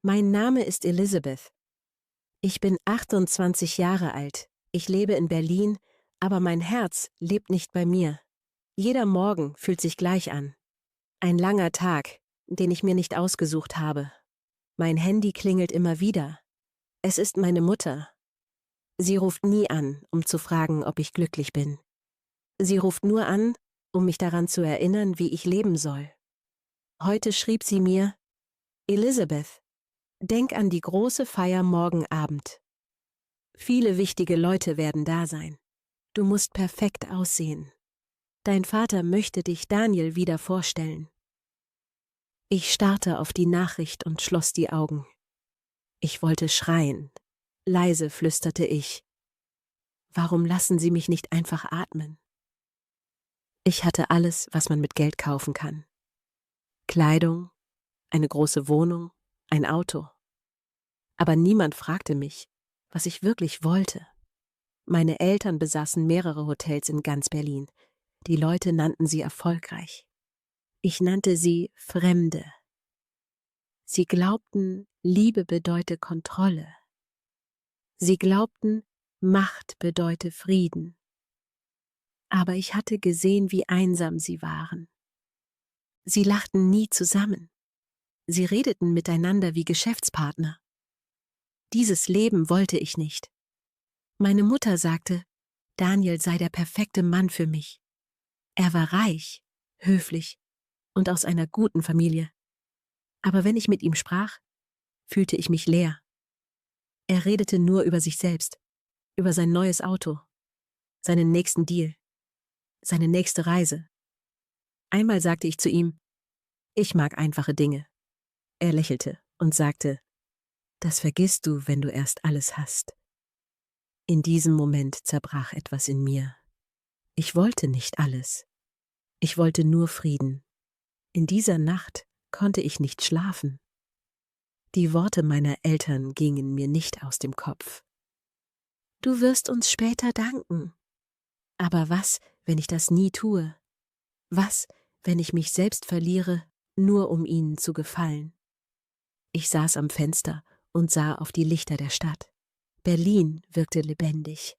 Mein Name ist Elizabeth. Ich bin 28 Jahre alt. Ich lebe in Berlin, aber mein Herz lebt nicht bei mir. Jeder Morgen fühlt sich gleich an. Ein langer Tag, den ich mir nicht ausgesucht habe. Mein Handy klingelt immer wieder. Es ist meine Mutter. Sie ruft nie an, um zu fragen, ob ich glücklich bin. Sie ruft nur an, um mich daran zu erinnern, wie ich leben soll. Heute schrieb sie mir: Elizabeth, denk an die große Feier morgen Abend. Viele wichtige Leute werden da sein. Du musst perfekt aussehen. Dein Vater möchte dich Daniel wieder vorstellen. Ich starrte auf die Nachricht und schloss die Augen. Ich wollte schreien. Leise flüsterte ich: Warum lassen Sie mich nicht einfach atmen? Ich hatte alles, was man mit Geld kaufen kann. Kleidung, eine große Wohnung, ein Auto. Aber niemand fragte mich, was ich wirklich wollte. Meine Eltern besaßen mehrere Hotels in ganz Berlin. Die Leute nannten sie erfolgreich. Ich nannte sie Fremde. Sie glaubten, Liebe bedeute Kontrolle. Sie glaubten, Macht bedeute Frieden. Aber ich hatte gesehen, wie einsam sie waren. Sie lachten nie zusammen. Sie redeten miteinander wie Geschäftspartner. Dieses Leben wollte ich nicht. Meine Mutter sagte, Daniel sei der perfekte Mann für mich. Er war reich, höflich und aus einer guten Familie. Aber wenn ich mit ihm sprach, fühlte ich mich leer. Er redete nur über sich selbst, über sein neues Auto, seinen nächsten Deal, seine nächste Reise. Einmal sagte ich zu ihm: Ich mag einfache Dinge. Er lächelte und sagte: Das vergisst du, wenn du erst alles hast. In diesem Moment zerbrach etwas in mir. Ich wollte nicht alles. Ich wollte nur Frieden. In dieser Nacht konnte ich nicht schlafen. Die Worte meiner Eltern gingen mir nicht aus dem Kopf. Du wirst uns später danken. Aber was, wenn ich das nie tue? Was, wenn ich mich selbst verliere, nur um ihnen zu gefallen? Ich saß am Fenster und sah auf die Lichter der Stadt. Berlin wirkte lebendig,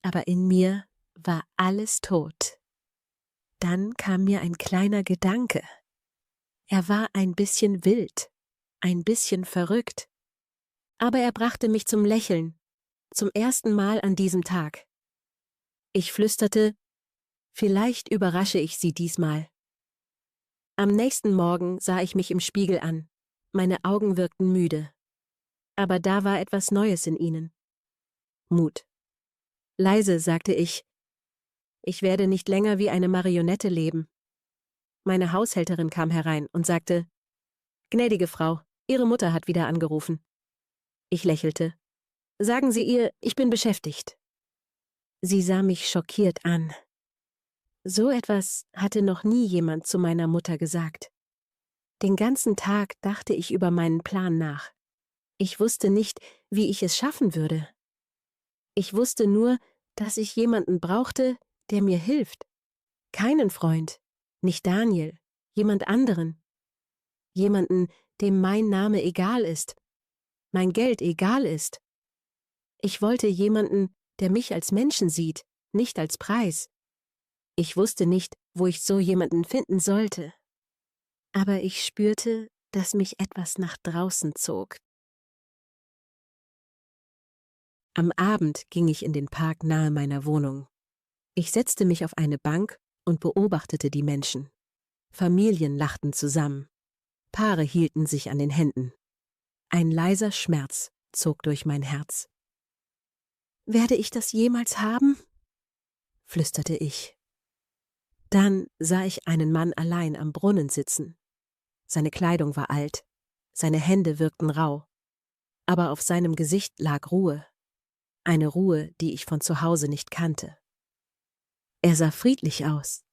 aber in mir war alles tot. Dann kam mir ein kleiner Gedanke. Er war ein bisschen wild, ein bisschen verrückt, aber er brachte mich zum Lächeln, zum ersten Mal an diesem Tag. Ich flüsterte: Vielleicht überrasche ich Sie diesmal. Am nächsten Morgen sah ich mich im Spiegel an. Meine Augen wirkten müde. Aber da war etwas Neues in ihnen. Mut. Leise sagte ich: Ich werde nicht länger wie eine Marionette leben. Meine Haushälterin kam herein und sagte: Gnädige Frau, Ihre Mutter hat wieder angerufen. Ich lächelte. Sagen Sie ihr, ich bin beschäftigt. Sie sah mich schockiert an. So etwas hatte noch nie jemand zu meiner Mutter gesagt. Den ganzen Tag dachte ich über meinen Plan nach. Ich wusste nicht, wie ich es schaffen würde. Ich wusste nur, dass ich jemanden brauchte, der mir hilft. Keinen Freund, nicht Daniel, jemand anderen. Jemanden, dem mein Name egal ist, mein Geld egal ist. Ich wollte jemanden, der mich als Menschen sieht, nicht als Preis. Ich wusste nicht, wo ich so jemanden finden sollte. Aber ich spürte, dass mich etwas nach draußen zog. Am Abend ging ich in den Park nahe meiner Wohnung. Ich setzte mich auf eine Bank und beobachtete die Menschen. Familien lachten zusammen. Paare hielten sich an den Händen. Ein leiser Schmerz zog durch mein Herz. Werde ich das jemals haben? Flüsterte ich. Dann sah ich einen Mann allein am Brunnen sitzen. Seine Kleidung war alt, seine Hände wirkten rau, aber auf seinem Gesicht lag Ruhe. Eine Ruhe, die ich von zu Hause nicht kannte. Er sah friedlich aus,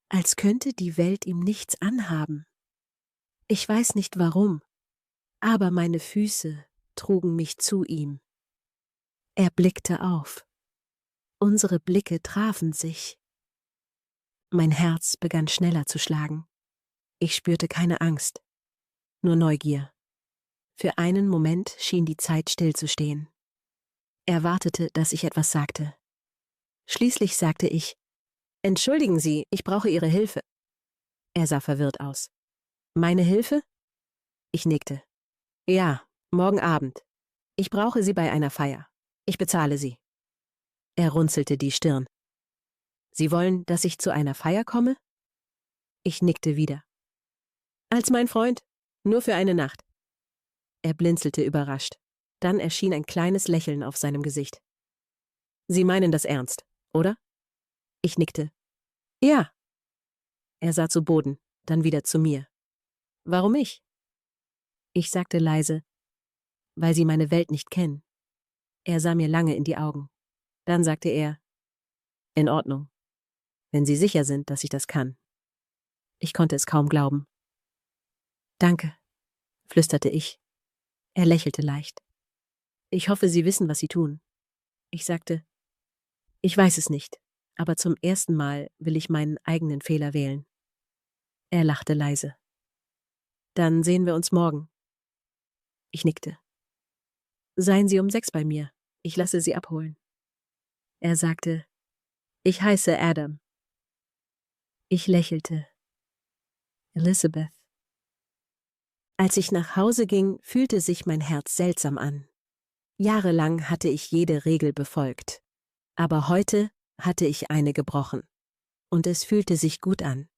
als könnte die Welt ihm nichts anhaben. Ich weiß nicht warum, aber meine Füße trugen mich zu ihm. Er blickte auf. Unsere Blicke trafen sich. Mein Herz begann schneller zu schlagen. Ich spürte keine Angst, nur Neugier. Für einen Moment schien die Zeit stillzustehen. Er wartete, dass ich etwas sagte. Schließlich sagte ich: »Entschuldigen Sie, ich brauche Ihre Hilfe.« Er sah verwirrt aus. »Meine Hilfe?« Ich nickte. »Ja, morgen Abend. Ich brauche Sie bei einer Feier. Ich bezahle Sie.« Er runzelte die Stirn. »Sie wollen, dass ich zu einer Feier komme?« Ich nickte wieder. »Als mein Freund. Nur für eine Nacht.« Er blinzelte überrascht. Dann erschien ein kleines Lächeln auf seinem Gesicht. »Sie meinen das ernst, oder?« Ich nickte. »Ja.« Er sah zu Boden, dann wieder zu mir. »Warum ich?« Ich sagte leise: »Weil Sie meine Welt nicht kennen.« Er sah mir lange in die Augen. Dann sagte er: »In Ordnung, wenn Sie sicher sind, dass ich das kann.« Ich konnte es kaum glauben. »Danke«, flüsterte ich. Er lächelte leicht. »Ich hoffe, Sie wissen, was Sie tun.« Ich sagte: »Ich weiß es nicht, aber zum ersten Mal will ich meinen eigenen Fehler wählen.« Er lachte leise. »Dann sehen wir uns morgen.« Ich nickte. »Seien Sie um 6 bei mir. Ich lasse Sie abholen.« Er sagte: »Ich heiße Adam.« Ich lächelte. Elizabeth. Als ich nach Hause ging, fühlte sich mein Herz seltsam an. Jahrelang hatte ich jede Regel befolgt. Aber heute hatte ich eine gebrochen. Und es fühlte sich gut an.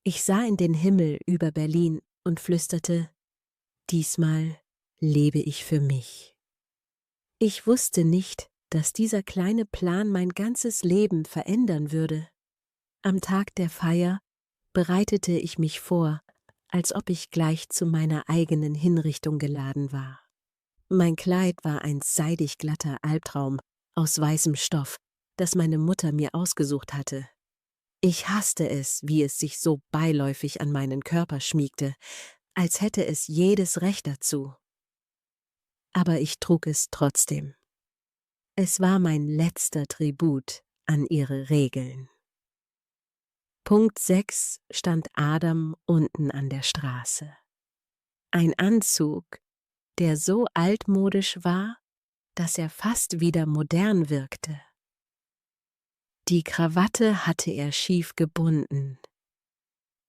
Ich sah in den Himmel über Berlin und flüsterte: »Diesmal lebe ich für mich.« Ich wusste nicht, dass dieser kleine Plan mein ganzes Leben verändern würde. Am Tag der Feier bereitete ich mich vor, als ob ich gleich zu meiner eigenen Hinrichtung geladen war. Mein Kleid war ein seidig glatter Albtraum aus weißem Stoff, das meine Mutter mir ausgesucht hatte. Ich hasste es, wie es sich so beiläufig an meinen Körper schmiegte, als hätte es jedes Recht dazu. Aber ich trug es trotzdem. Es war mein letzter Tribut an ihre Regeln. Punkt 6 stand Adam unten an der Straße. Ein Anzug, der so altmodisch war, dass er fast wieder modern wirkte. Die Krawatte hatte er schief gebunden.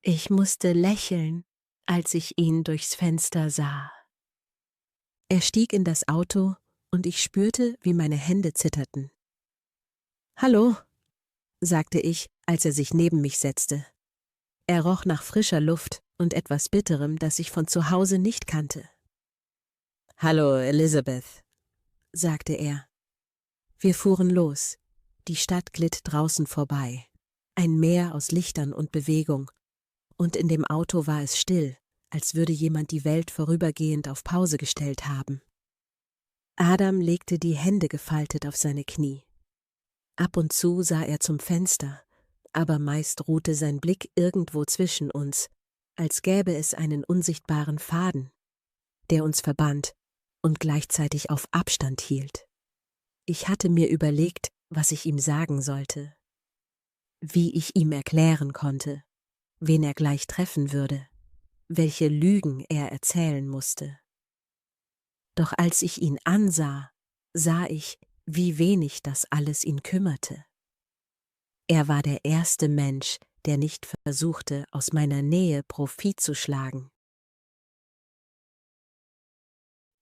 Ich musste lächeln, als ich ihn durchs Fenster sah. Er stieg in das Auto und ich spürte, wie meine Hände zitterten. »Hallo«, sagte ich, als er sich neben mich setzte. Er roch nach frischer Luft und etwas Bitterem, das ich von zu Hause nicht kannte. »Hallo, Elizabeth«, sagte er. Wir fuhren los. Die Stadt glitt draußen vorbei. Ein Meer aus Lichtern und Bewegung. Und in dem Auto war es still, als würde jemand die Welt vorübergehend auf Pause gestellt haben. Adam legte die Hände gefaltet auf seine Knie. Ab und zu sah er zum Fenster, aber meist ruhte sein Blick irgendwo zwischen uns, als gäbe es einen unsichtbaren Faden, der uns verband und gleichzeitig auf Abstand hielt. Ich hatte mir überlegt, was ich ihm sagen sollte, wie ich ihm erklären konnte, wen er gleich treffen würde, welche Lügen er erzählen musste. Doch als ich ihn ansah, sah ich, wie wenig das alles ihn kümmerte. Er war der erste Mensch, der nicht versuchte, aus meiner Nähe Profit zu schlagen.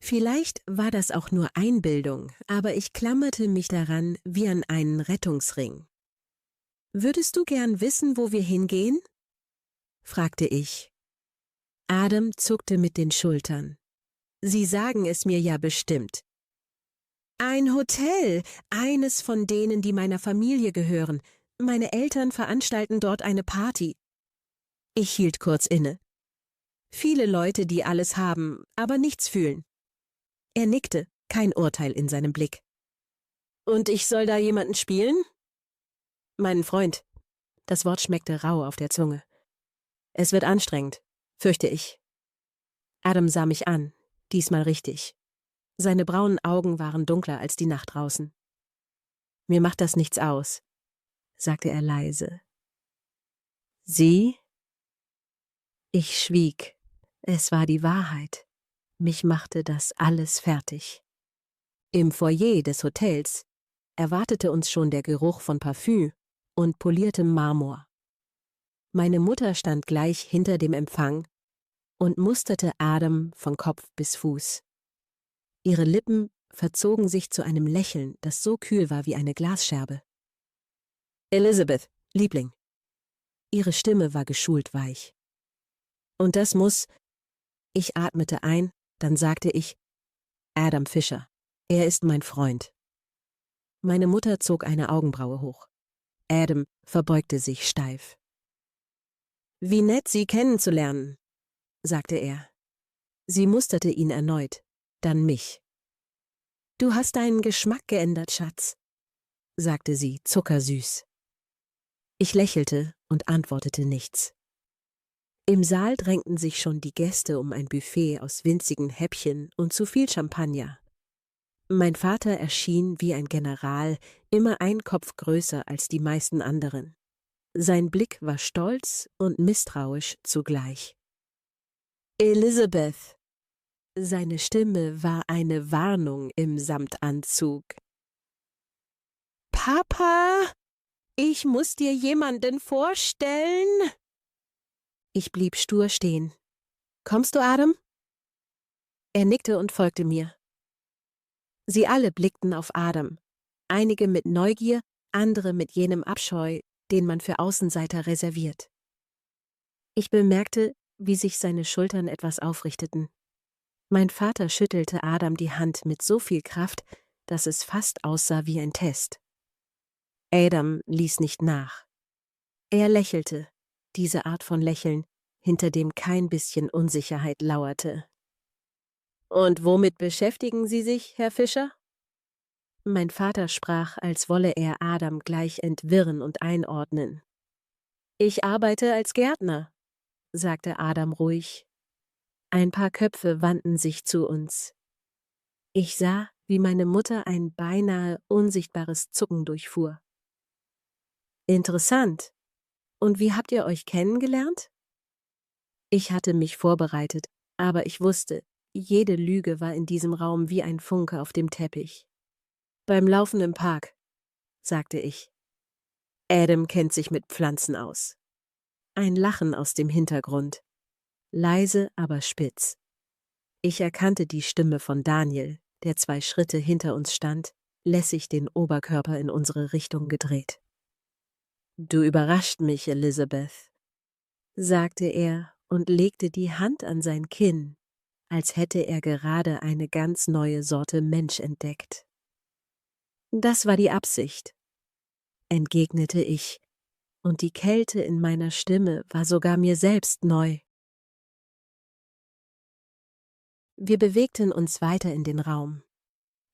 Vielleicht war das auch nur Einbildung, aber ich klammerte mich daran wie an einen Rettungsring. »Würdest du gern wissen, wo wir hingehen?« fragte ich. Adam zuckte mit den Schultern. »Sie sagen es mir ja bestimmt.« »Ein Hotel, eines von denen, die meiner Familie gehören. Meine Eltern veranstalten dort eine Party.« Ich hielt kurz inne. Viele Leute, die alles haben, aber nichts fühlen. Er nickte, kein Urteil in seinem Blick. »Und ich soll da jemanden spielen?« »Meinen Freund.« Das Wort schmeckte rau auf der Zunge. »Es wird anstrengend, fürchte ich.« Adam sah mich an, diesmal richtig. Seine braunen Augen waren dunkler als die Nacht draußen. »Mir macht das nichts aus«, sagte er leise. »Sie?« Ich schwieg. Es war die Wahrheit. Mich machte das alles fertig. Im Foyer des Hotels erwartete uns schon der Geruch von Parfüm und poliertem Marmor. Meine Mutter stand gleich hinter dem Empfang und musterte Adam von Kopf bis Fuß. Ihre Lippen verzogen sich zu einem Lächeln, das so kühl war wie eine Glasscherbe. »Elizabeth, Liebling.« Ihre Stimme war geschult weich. »Und das muss…« Ich atmete ein, dann sagte ich, »Adam Fisher. Er ist mein Freund.« Meine Mutter zog eine Augenbraue hoch. Adam verbeugte sich steif. »Wie nett, Sie kennenzulernen«, sagte er. Sie musterte ihn erneut, dann mich. »Du hast deinen Geschmack geändert, Schatz«, sagte sie zuckersüß. Ich lächelte und antwortete nichts. Im Saal drängten sich schon die Gäste um ein Buffet aus winzigen Häppchen und zu viel Champagner. Mein Vater erschien wie ein General, immer ein Kopf größer als die meisten anderen. Sein Blick war stolz und misstrauisch zugleich. »Elizabeth!« Seine Stimme war eine Warnung im Samtanzug. »Papa, ich muss dir jemanden vorstellen!« Ich blieb stur stehen. »Kommst du, Adam?« Er nickte und folgte mir. Sie alle blickten auf Adam, einige mit Neugier, andere mit jenem Abscheu, den man für Außenseiter reserviert. Ich bemerkte, wie sich seine Schultern etwas aufrichteten. Mein Vater schüttelte Adam die Hand mit so viel Kraft, dass es fast aussah wie ein Test. Adam ließ nicht nach. Er lächelte, diese Art von Lächeln, hinter dem kein bisschen Unsicherheit lauerte. »Und womit beschäftigen Sie sich, Herr Fischer?« Mein Vater sprach, als wolle er Adam gleich entwirren und einordnen. »Ich arbeite als Gärtner«, sagte Adam ruhig. Ein paar Köpfe wandten sich zu uns. Ich sah, wie meine Mutter ein beinahe unsichtbares Zucken durchfuhr. »Interessant. Und wie habt ihr euch kennengelernt?« Ich hatte mich vorbereitet, aber ich wusste, jede Lüge war in diesem Raum wie ein Funke auf dem Teppich. »Beim Laufen im Park«, sagte ich. »Adam kennt sich mit Pflanzen aus.« Ein Lachen aus dem Hintergrund. Leise, aber spitz. Ich erkannte die Stimme von Daniel, der 2 Schritte hinter uns stand, lässig den Oberkörper in unsere Richtung gedreht. »Du überrascht mich, Elizabeth«, sagte er und legte die Hand an sein Kinn, als hätte er gerade eine ganz neue Sorte Mensch entdeckt. »Das war die Absicht«, entgegnete ich, und die Kälte in meiner Stimme war sogar mir selbst neu. Wir bewegten uns weiter in den Raum.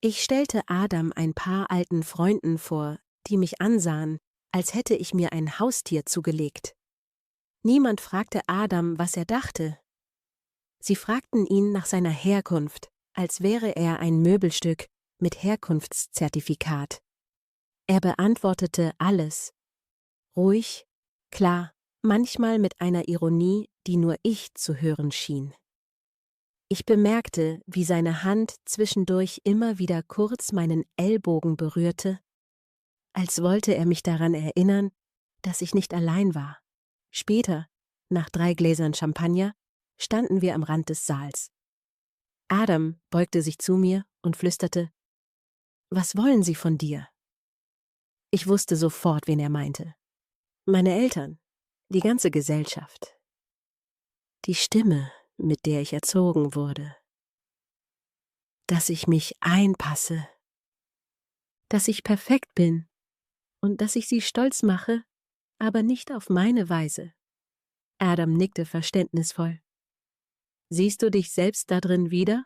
Ich stellte Adam ein paar alten Freunden vor, die mich ansahen, als hätte ich mir ein Haustier zugelegt. Niemand fragte Adam, was er dachte. Sie fragten ihn nach seiner Herkunft, als wäre er ein Möbelstück mit Herkunftszertifikat. Er beantwortete alles. Ruhig, klar, manchmal mit einer Ironie, die nur ich zu hören schien. Ich bemerkte, wie seine Hand zwischendurch immer wieder kurz meinen Ellbogen berührte, als wollte er mich daran erinnern, dass ich nicht allein war. Später, nach 3 Gläsern Champagner, standen wir am Rand des Saals. Adam beugte sich zu mir und flüsterte, »Was wollen Sie von dir?« Ich wusste sofort, wen er meinte. Meine Eltern, die ganze Gesellschaft. Die Stimme, mit der ich erzogen wurde. Dass ich mich einpasse. Dass ich perfekt bin und dass ich sie stolz mache, aber nicht auf meine Weise. Adam nickte verständnisvoll. »Siehst du dich selbst da drin wieder?«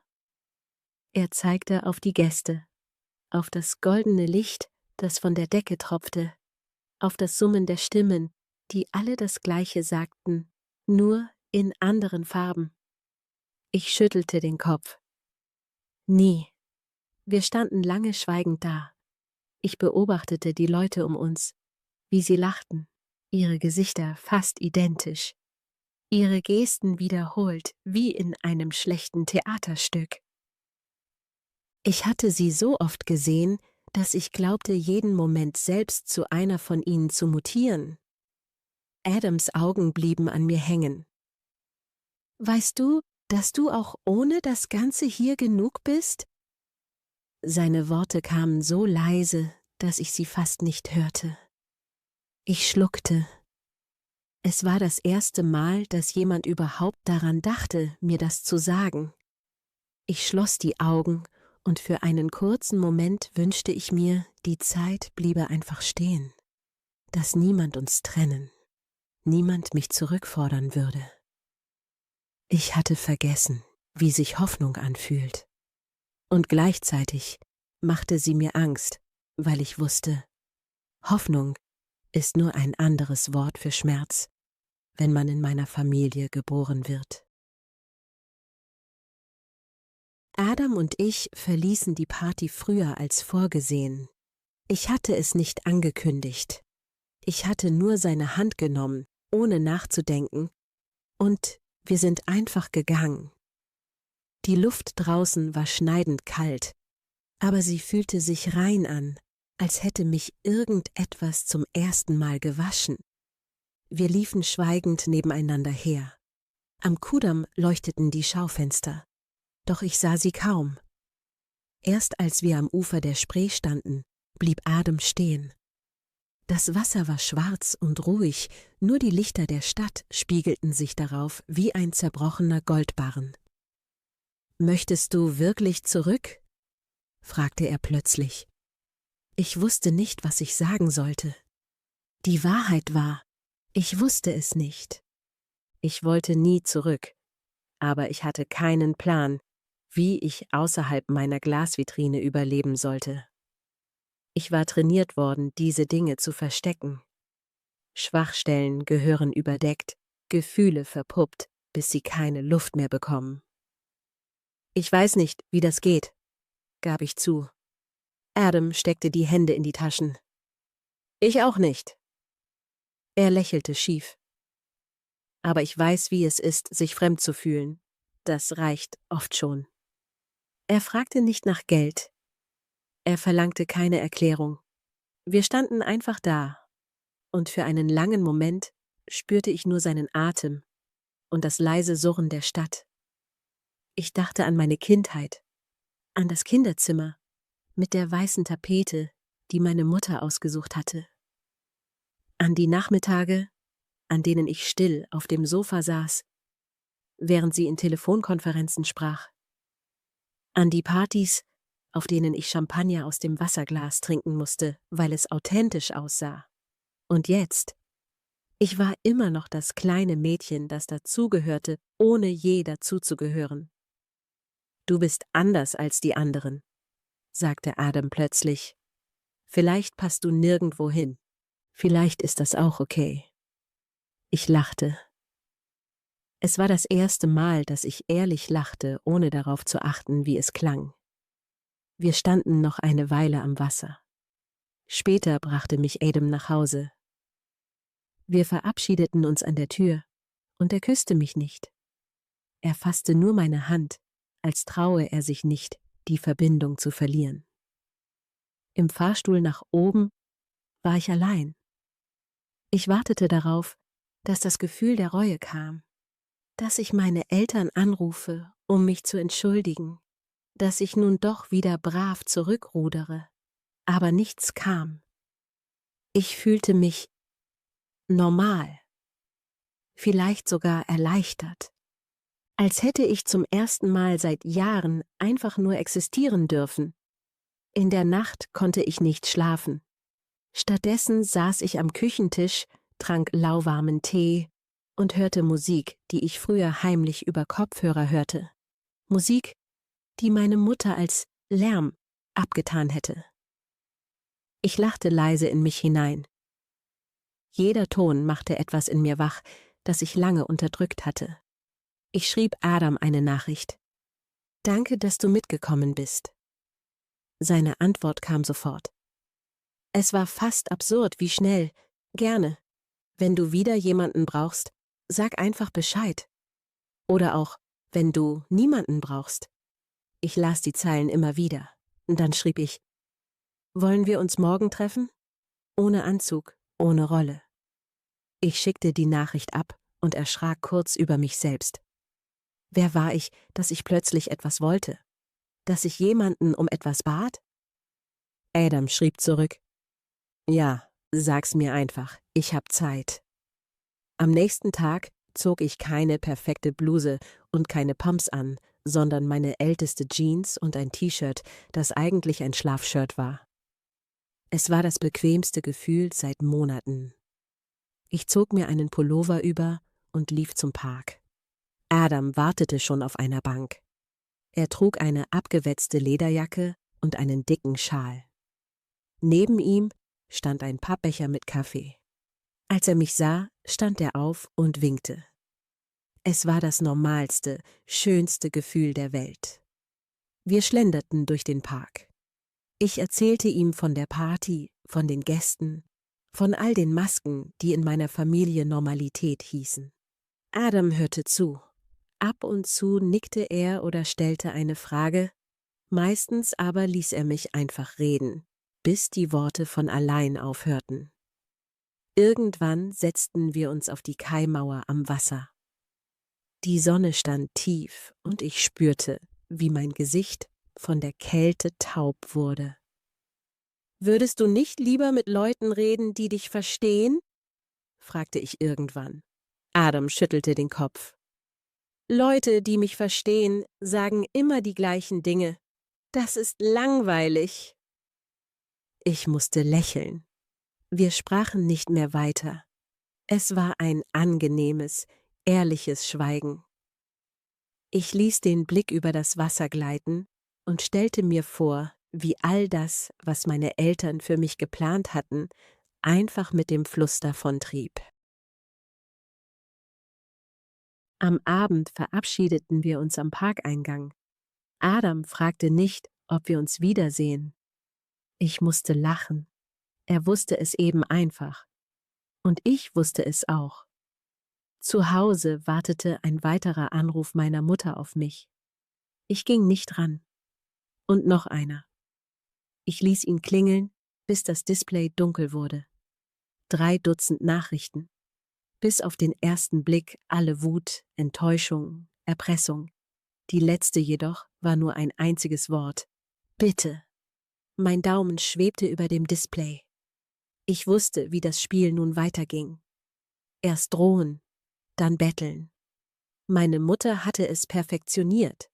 Er zeigte auf die Gäste, auf das goldene Licht, das von der Decke tropfte, auf das Summen der Stimmen, die alle das Gleiche sagten, nur in anderen Farben. Ich schüttelte den Kopf. Nie. Wir standen lange schweigend da. Ich beobachtete die Leute um uns, wie sie lachten, ihre Gesichter fast identisch. ihre Gesten wiederholt, wie in einem schlechten Theaterstück. Ich hatte sie so oft gesehen, dass ich glaubte, jeden Moment selbst zu einer von ihnen zu mutieren. Adams Augen blieben an mir hängen. »Weißt du, dass du auch ohne das Ganze hier genug bist?« Seine Worte kamen so leise, dass ich sie fast nicht hörte. Ich schluckte. Es war das erste Mal, dass jemand überhaupt daran dachte, mir das zu sagen. Ich schloss die Augen, und für einen kurzen Moment wünschte ich mir, die Zeit bliebe einfach stehen, dass niemand uns trennen, niemand mich zurückfordern würde. Ich hatte vergessen, wie sich Hoffnung anfühlt. Und gleichzeitig machte sie mir Angst, weil ich wusste, Hoffnung ist nur ein anderes Wort für Schmerz, wenn man in meiner Familie geboren wird. Adam und ich verließen die Party früher als vorgesehen. Ich hatte es nicht angekündigt. Ich hatte nur seine Hand genommen, ohne nachzudenken, und wir sind einfach gegangen. Die Luft draußen war schneidend kalt, aber sie fühlte sich rein an, als hätte mich irgendetwas zum ersten Mal gewaschen. Wir liefen schweigend nebeneinander her. Am Kudamm leuchteten die Schaufenster, doch ich sah sie kaum. Erst als wir am Ufer der Spree standen, blieb Adam stehen. Das Wasser war schwarz und ruhig, nur die Lichter der Stadt spiegelten sich darauf wie ein zerbrochener Goldbarren. »Möchtest du wirklich zurück?« fragte er plötzlich. Ich wusste nicht, was ich sagen sollte. Die Wahrheit war, ich wusste es nicht. Ich wollte nie zurück, aber ich hatte keinen Plan, wie ich außerhalb meiner Glasvitrine überleben sollte. Ich war trainiert worden, diese Dinge zu verstecken. Schwachstellen gehören überdeckt, Gefühle verpuppt, bis sie keine Luft mehr bekommen. »Ich weiß nicht, wie das geht«, gab ich zu. Adam steckte die Hände in die Taschen. »Ich auch nicht.« Er lächelte schief. »Aber ich weiß, wie es ist, sich fremd zu fühlen. Das reicht oft schon.« Er fragte nicht nach Geld. Er verlangte keine Erklärung. Wir standen einfach da, und für einen langen Moment spürte ich nur seinen Atem und das leise Surren der Stadt. Ich dachte an meine Kindheit, an das Kinderzimmer mit der weißen Tapete, die meine Mutter ausgesucht hatte. An die Nachmittage, an denen ich still auf dem Sofa saß, während sie in Telefonkonferenzen sprach. An die Partys, auf denen ich Champagner aus dem Wasserglas trinken musste, weil es authentisch aussah. Und jetzt, ich war immer noch das kleine Mädchen, das dazugehörte, ohne je dazuzugehören. »Du bist anders als die anderen«, sagte Adam plötzlich. »Vielleicht passt du nirgendwo hin. Vielleicht ist das auch okay.« Ich lachte. Es war das erste Mal, dass ich ehrlich lachte, ohne darauf zu achten, wie es klang. Wir standen noch eine Weile am Wasser. Später brachte mich Adam nach Hause. Wir verabschiedeten uns an der Tür, und er küsste mich nicht. Er fasste nur meine Hand, als traue er sich nicht, die Verbindung zu verlieren. Im Fahrstuhl nach oben war ich allein. Ich wartete darauf, dass das Gefühl der Reue kam, dass ich meine Eltern anrufe, um mich zu entschuldigen, dass ich nun doch wieder brav zurückrudere, aber nichts kam. Ich fühlte mich normal, vielleicht sogar erleichtert, als hätte ich zum ersten Mal seit Jahren einfach nur existieren dürfen. In der Nacht konnte ich nicht schlafen. Stattdessen saß ich am Küchentisch, trank lauwarmen Tee und hörte Musik, die ich früher heimlich über Kopfhörer hörte. Musik, die meine Mutter als Lärm abgetan hätte. Ich lachte leise in mich hinein. Jeder Ton machte etwas in mir wach, das ich lange unterdrückt hatte. Ich schrieb Adam eine Nachricht. »Danke, dass du mitgekommen bist.« Seine Antwort kam sofort. Es war fast absurd, wie schnell. »Gerne. Wenn du wieder jemanden brauchst, sag einfach Bescheid. Oder auch, wenn du niemanden brauchst. Ich las die Zeilen immer wieder. Und dann schrieb ich, wollen wir uns morgen treffen? Ohne Anzug, ohne Rolle. Ich schickte die Nachricht ab und erschrak kurz über mich selbst. Wer war ich, dass ich plötzlich etwas wollte? Dass ich jemanden um etwas bat? Adam schrieb zurück, ja, sag's mir einfach, ich hab Zeit. Am nächsten Tag zog ich keine perfekte Bluse und keine Pumps an, sondern meine älteste Jeans und ein T-Shirt, das eigentlich ein Schlafshirt war. Es war das bequemste Gefühl seit Monaten. Ich zog mir einen Pullover über und lief zum Park. Adam wartete schon auf einer Bank. Er trug eine abgewetzte Lederjacke und einen dicken Schal. Neben ihm stand ein Pappbecher mit Kaffee. Als er mich sah, stand er auf und winkte. Es war das normalste, schönste Gefühl der Welt. Wir schlenderten durch den Park. Ich erzählte ihm von der Party, von den Gästen, von all den Masken, die in meiner Familie Normalität hießen. Adam hörte zu. Ab und zu nickte er oder stellte eine Frage, meistens aber ließ er mich einfach reden, bis die Worte von allein aufhörten. Irgendwann setzten wir uns auf die Kaimauer am Wasser. Die Sonne stand tief und ich spürte, wie mein Gesicht von der Kälte taub wurde. »Würdest du nicht lieber mit Leuten reden, die dich verstehen?« fragte ich irgendwann. Adam schüttelte den Kopf. »Leute, die mich verstehen, sagen immer die gleichen Dinge. Das ist langweilig.« Ich musste lächeln. Wir sprachen nicht mehr weiter. Es war ein angenehmes, ehrliches Schweigen. Ich ließ den Blick über das Wasser gleiten und stellte mir vor, wie all das, was meine Eltern für mich geplant hatten, einfach mit dem Fluss davontrieb. Am Abend verabschiedeten wir uns am Parkeingang. Adam fragte nicht, ob wir uns wiedersehen. Ich musste lachen. Er wusste es eben einfach. Und ich wusste es auch. Zu Hause wartete ein weiterer Anruf meiner Mutter auf mich. Ich ging nicht ran. Und noch einer. Ich ließ ihn klingeln, bis das Display dunkel wurde. 3 Dutzend Nachrichten. Bis auf den ersten Blick alle Wut, Enttäuschung, Erpressung. Die letzte jedoch war nur ein einziges Wort. Bitte. Mein Daumen schwebte über dem Display. Ich wusste, wie das Spiel nun weiterging. Erst drohen, dann betteln. Meine Mutter hatte es perfektioniert.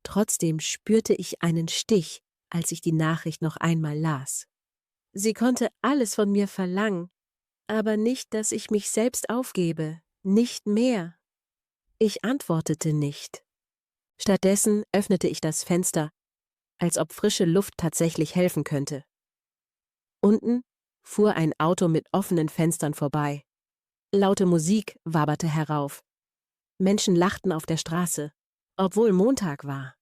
Trotzdem spürte ich einen Stich, als ich die Nachricht noch einmal las. Sie konnte alles von mir verlangen, aber nicht, dass ich mich selbst aufgebe, nicht mehr. Ich antwortete nicht. Stattdessen öffnete ich das Fenster, als ob frische Luft tatsächlich helfen könnte. Unten fuhr ein Auto mit offenen Fenstern vorbei. Laute Musik waberte herauf. Menschen lachten auf der Straße, obwohl Montag war.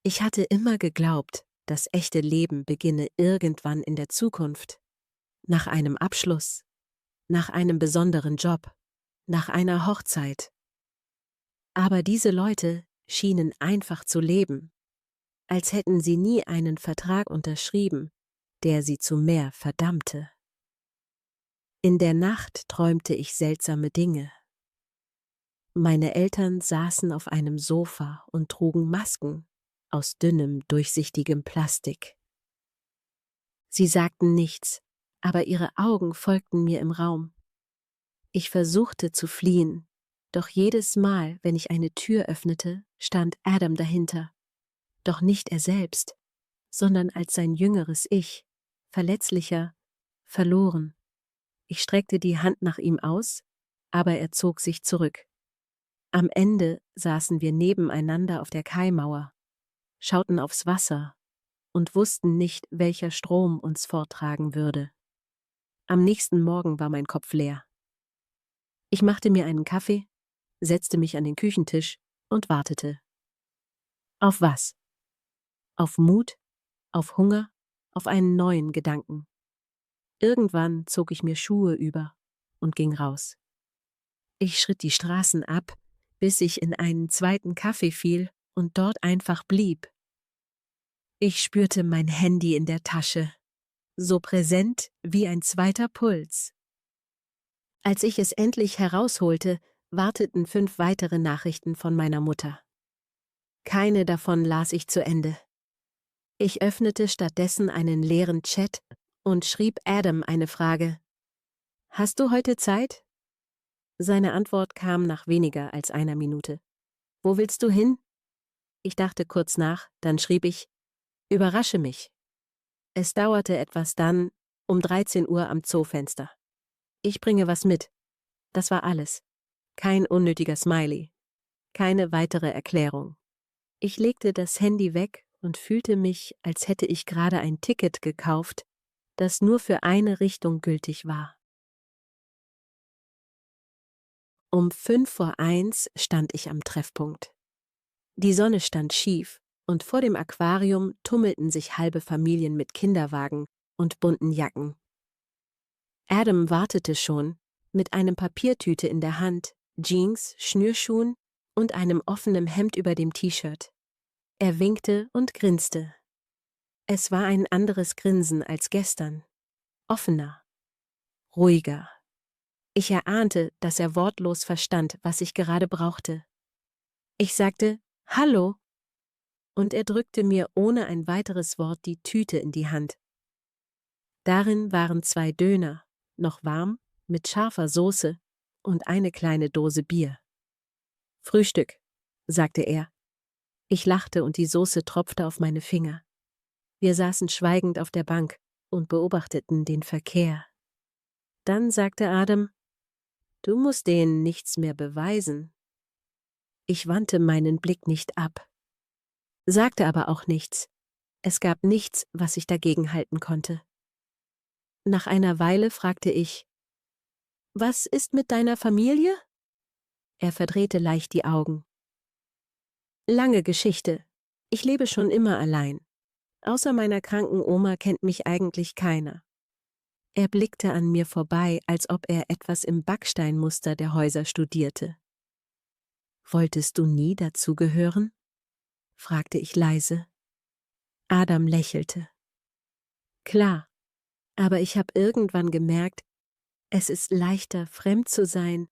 Ich hatte immer geglaubt, das echte Leben beginne irgendwann in der Zukunft. Nach einem Abschluss, nach einem besonderen Job, nach einer Hochzeit. Aber diese Leute schienen einfach zu leben, als hätten sie nie einen Vertrag unterschrieben, der sie zu mehr verdammte. In der Nacht träumte ich seltsame Dinge. Meine Eltern saßen auf einem Sofa und trugen Masken aus dünnem, durchsichtigem Plastik. Sie sagten nichts, aber ihre Augen folgten mir im Raum. Ich versuchte zu fliehen, doch jedes Mal, wenn ich eine Tür öffnete, stand Adam dahinter. Doch nicht er selbst, sondern als sein jüngeres Ich, verletzlicher, verloren. Ich streckte die Hand nach ihm aus, aber er zog sich zurück. Am Ende saßen wir nebeneinander auf der Kaimauer, schauten aufs Wasser und wussten nicht, welcher Strom uns forttragen würde. Am nächsten Morgen war mein Kopf leer. Ich machte mir einen Kaffee, setzte mich an den Küchentisch und wartete. Auf was? Auf Mut, auf Hunger, auf einen neuen Gedanken. Irgendwann zog ich mir Schuhe über und ging raus. Ich schritt die Straßen ab, bis ich in einen zweiten Café fiel und dort einfach blieb. Ich spürte mein Handy in der Tasche, so präsent wie ein zweiter Puls. Als ich es endlich herausholte, warteten 5 weitere Nachrichten von meiner Mutter. Keine davon las ich zu Ende. Ich öffnete stattdessen einen leeren Chat und schrieb Adam eine Frage. »Hast du heute Zeit?« Seine Antwort kam nach weniger als einer Minute. »Wo willst du hin?« Ich dachte kurz nach, dann schrieb ich, »Überrasche mich.« Es dauerte etwas, dann um 13 Uhr am Zoofenster. »Ich bringe was mit.« Das war alles. Kein unnötiger Smiley. Keine weitere Erklärung. Ich legte das Handy weg und fühlte mich, als hätte ich gerade ein Ticket gekauft, das nur für eine Richtung gültig war. Um 1:05 stand ich am Treffpunkt. Die Sonne stand schief und vor dem Aquarium tummelten sich halbe Familien mit Kinderwagen und bunten Jacken. Adam wartete schon, mit einem Papiertüte in der Hand, Jeans, Schnürschuhen und einem offenen Hemd über dem T-Shirt. Er winkte und grinste. Es war ein anderes Grinsen als gestern. Offener. Ruhiger. Ich erahnte, dass er wortlos verstand, was ich gerade brauchte. Ich sagte, »Hallo«, und er drückte mir ohne ein weiteres Wort die Tüte in die Hand. Darin waren 2 Döner, noch warm, mit scharfer Soße und eine kleine Dose Bier. »Frühstück«, sagte er. Ich lachte und die Soße tropfte auf meine Finger. Wir saßen schweigend auf der Bank und beobachteten den Verkehr. Dann sagte Adam, »Du musst denen nichts mehr beweisen.« Ich wandte meinen Blick nicht ab, sagte aber auch nichts. Es gab nichts, was ich dagegen halten konnte. Nach einer Weile fragte ich, »Was ist mit deiner Familie?« Er verdrehte leicht die Augen. »Lange Geschichte. Ich lebe schon immer allein. Außer meiner kranken Oma kennt mich eigentlich keiner.« Er blickte an mir vorbei, als ob er etwas im Backsteinmuster der Häuser studierte. »Wolltest du nie dazugehören?« fragte ich leise. Adam lächelte. »Klar, aber ich habe irgendwann gemerkt, es ist leichter, fremd zu sein,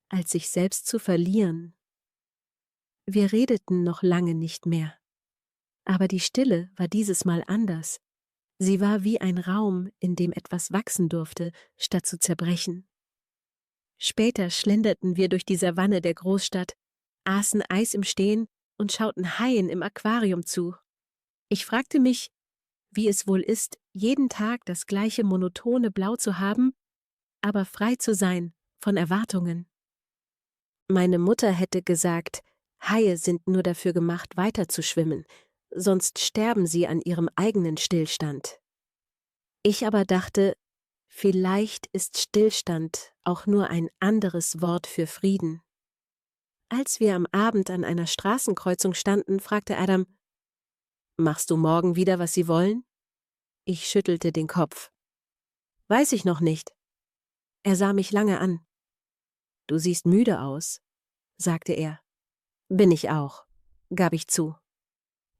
als sich selbst zu verlieren.« Wir redeten noch lange nicht mehr. Aber die Stille war dieses Mal anders. Sie war wie ein Raum, in dem etwas wachsen durfte, statt zu zerbrechen. Später schlenderten wir durch die Savanne der Großstadt, aßen Eis im Stehen und schauten Haien im Aquarium zu. Ich fragte mich, wie es wohl ist, jeden Tag das gleiche monotone Blau zu haben, aber frei zu sein von Erwartungen. Meine Mutter hätte gesagt, Haie sind nur dafür gemacht, weiter zu schwimmen, sonst sterben sie an ihrem eigenen Stillstand. Ich aber dachte, vielleicht ist Stillstand auch nur ein anderes Wort für Frieden. Als wir am Abend an einer Straßenkreuzung standen, fragte Adam, »Machst du morgen wieder, was sie wollen?« Ich schüttelte den Kopf. »Weiß ich noch nicht.« Er sah mich lange an. »Du siehst müde aus«, sagte er. »Bin ich auch«, gab ich zu.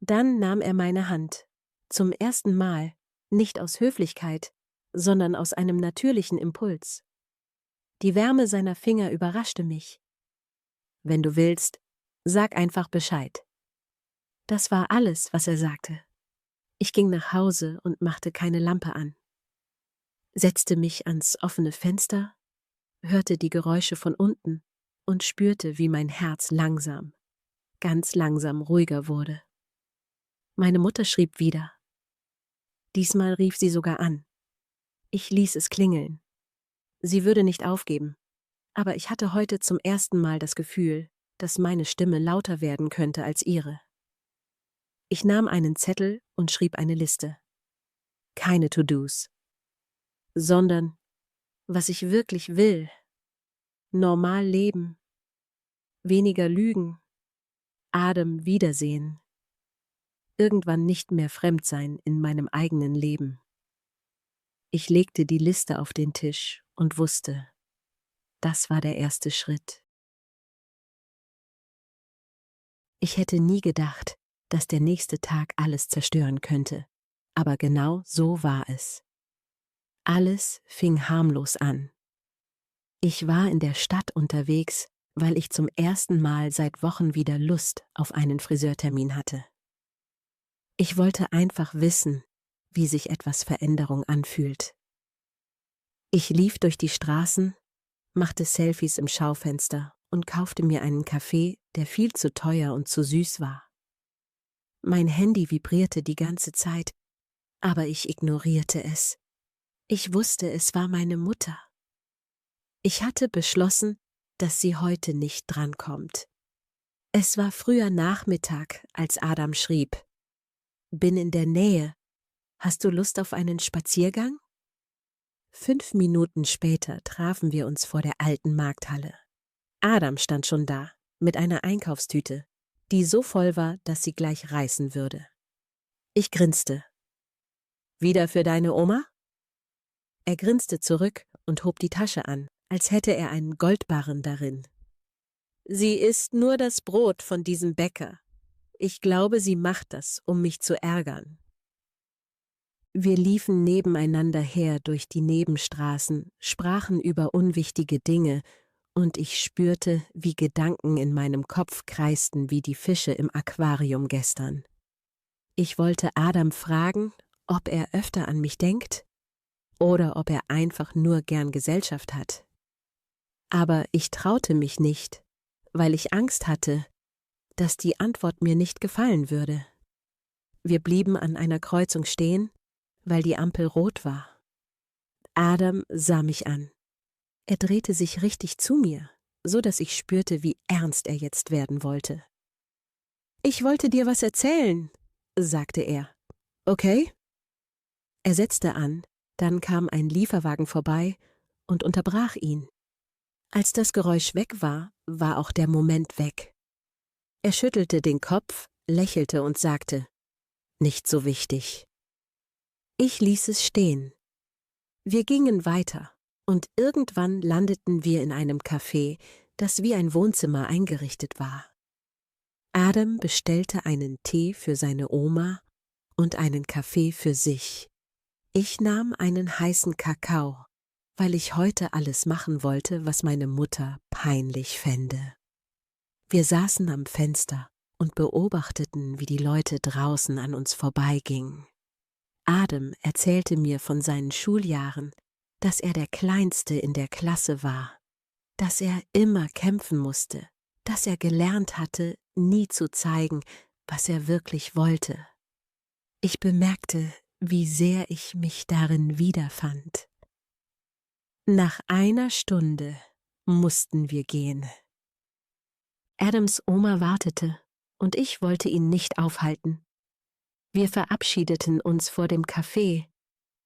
Dann nahm er meine Hand. Zum ersten Mal, nicht aus Höflichkeit, sondern aus einem natürlichen Impuls. Die Wärme seiner Finger überraschte mich. »Wenn du willst, sag einfach Bescheid.« Das war alles, was er sagte. Ich ging nach Hause und machte keine Lampe an. Setzte mich ans offene Fenster, hörte die Geräusche von unten und spürte, wie mein Herz langsam, ganz langsam ruhiger wurde. Meine Mutter schrieb wieder. Diesmal rief sie sogar an. Ich ließ es klingeln. Sie würde nicht aufgeben, aber ich hatte heute zum ersten Mal das Gefühl, dass meine Stimme lauter werden könnte als ihre. Ich nahm einen Zettel und schrieb eine Liste. Keine To-Dos, sondern was ich wirklich will. Normal leben, weniger lügen, Adam wiedersehen, irgendwann nicht mehr fremd sein in meinem eigenen Leben. Ich legte die Liste auf den Tisch und wusste, das war der erste Schritt. Ich hätte nie gedacht, dass der nächste Tag alles zerstören könnte. Aber genau so war es. Alles fing harmlos an. Ich war in der Stadt unterwegs, weil ich zum ersten Mal seit Wochen wieder Lust auf einen Friseurtermin hatte. Ich wollte einfach wissen, wie sich etwas Veränderung anfühlt. Ich lief durch die Straßen, machte Selfies im Schaufenster und kaufte mir einen Kaffee, der viel zu teuer und zu süß war. Mein Handy vibrierte die ganze Zeit, aber ich ignorierte es. Ich wusste, es war meine Mutter. Ich hatte beschlossen, dass sie heute nicht drankommt. Es war früher Nachmittag, als Adam schrieb: Bin in der Nähe. Hast du Lust auf einen Spaziergang? 5 Minuten später trafen wir uns vor der alten Markthalle. Adam stand schon da, mit einer Einkaufstüte, die so voll war, dass sie gleich reißen würde. Ich grinste. Wieder für deine Oma? Er grinste zurück und hob die Tasche an, als hätte er einen Goldbarren darin. Sie isst nur das Brot von diesem Bäcker. Ich glaube, sie macht das, um mich zu ärgern. Wir liefen nebeneinander her durch die Nebenstraßen, sprachen über unwichtige Dinge, und ich spürte, wie Gedanken in meinem Kopf kreisten wie die Fische im Aquarium gestern. Ich wollte Adam fragen, ob er öfter an mich denkt oder ob er einfach nur gern Gesellschaft hat. Aber ich traute mich nicht, weil ich Angst hatte, dass die Antwort mir nicht gefallen würde. Wir blieben an einer Kreuzung stehen, weil die Ampel rot war. Adam sah mich an. Er drehte sich richtig zu mir, so dass ich spürte, wie ernst er jetzt werden wollte. »Ich wollte dir was erzählen«, sagte er. »Okay?« Er setzte an, dann kam ein Lieferwagen vorbei und unterbrach ihn. Als das Geräusch weg war, war auch der Moment weg. Er schüttelte den Kopf, lächelte und sagte: »Nicht so wichtig.« Ich ließ es stehen. Wir gingen weiter, und irgendwann landeten wir in einem Café, das wie ein Wohnzimmer eingerichtet war. Adam bestellte einen Tee für seine Oma und einen Kaffee für sich. Ich nahm einen heißen Kakao, weil ich heute alles machen wollte, was meine Mutter peinlich fände. Wir saßen am Fenster und beobachteten, wie die Leute draußen an uns vorbeigingen. Adam erzählte mir von seinen Schuljahren, dass er der Kleinste in der Klasse war, dass er immer kämpfen musste, dass er gelernt hatte, nie zu zeigen, was er wirklich wollte. Ich bemerkte, wie sehr ich mich darin wiederfand. Nach einer Stunde mussten wir gehen. Adams Oma wartete, und ich wollte ihn nicht aufhalten. Wir verabschiedeten uns vor dem Café,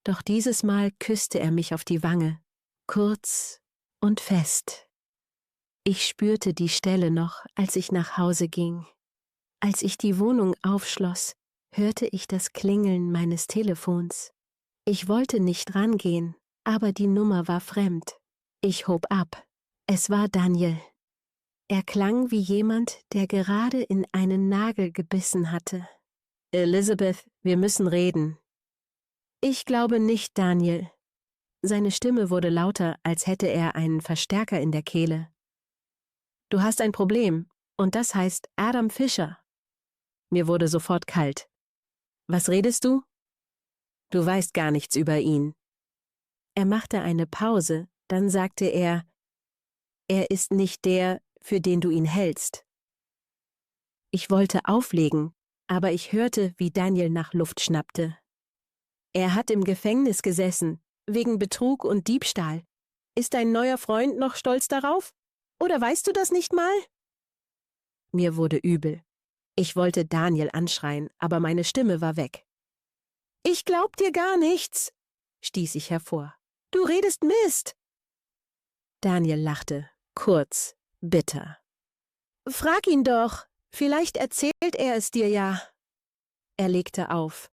doch dieses Mal küsste er mich auf die Wange, kurz und fest. Ich spürte die Stelle noch, als ich nach Hause ging. Als ich die Wohnung aufschloss, hörte ich das Klingeln meines Telefons. Ich wollte nicht rangehen, aber die Nummer war fremd. Ich hob ab. Es war Daniel. Er klang wie jemand, der gerade in einen Nagel gebissen hatte. »Elizabeth, wir müssen reden.« »Ich glaube nicht, Daniel.« Seine Stimme wurde lauter, als hätte er einen Verstärker in der Kehle. »Du hast ein Problem, und das heißt Adam Fischer.« Mir wurde sofort kalt. »Was redest du?« »Du weißt gar nichts über ihn.« Er machte eine Pause, dann sagte er: »Er ist nicht der, für den du ihn hältst.« Ich wollte auflegen, aber ich hörte, wie Daniel nach Luft schnappte. »Er hat im Gefängnis gesessen, wegen Betrug und Diebstahl. Ist dein neuer Freund noch stolz darauf? Oder weißt du das nicht mal?« Mir wurde übel. Ich wollte Daniel anschreien, aber meine Stimme war weg. »Ich glaub dir gar nichts«, stieß ich hervor. »Du redest Mist.« Daniel lachte, kurz, bitter. »Frag ihn doch, vielleicht erzählt er es dir ja.« Er legte auf.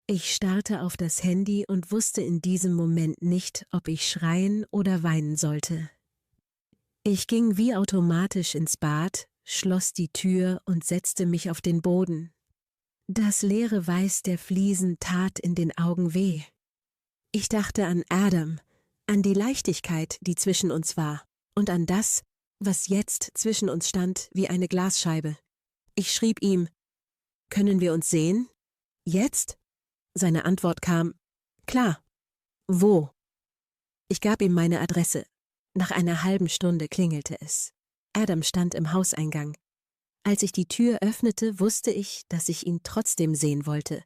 Ich starrte auf das Handy und wusste in diesem Moment nicht, ob ich schreien oder weinen sollte. Ich ging wie automatisch ins Bad, schloss die Tür und setzte mich auf den Boden. Das leere Weiß der Fliesen tat in den Augen weh. Ich dachte an Adam, an die Leichtigkeit, die zwischen uns war, und an das, was jetzt zwischen uns stand wie eine Glasscheibe. Ich schrieb ihm: »Können wir uns sehen? Jetzt?« Seine Antwort kam: »Klar. Wo?« Ich gab ihm meine Adresse. Nach einer halben Stunde klingelte es. Adam stand im Hauseingang. Als ich die Tür öffnete, wusste ich, dass ich ihn trotzdem sehen wollte,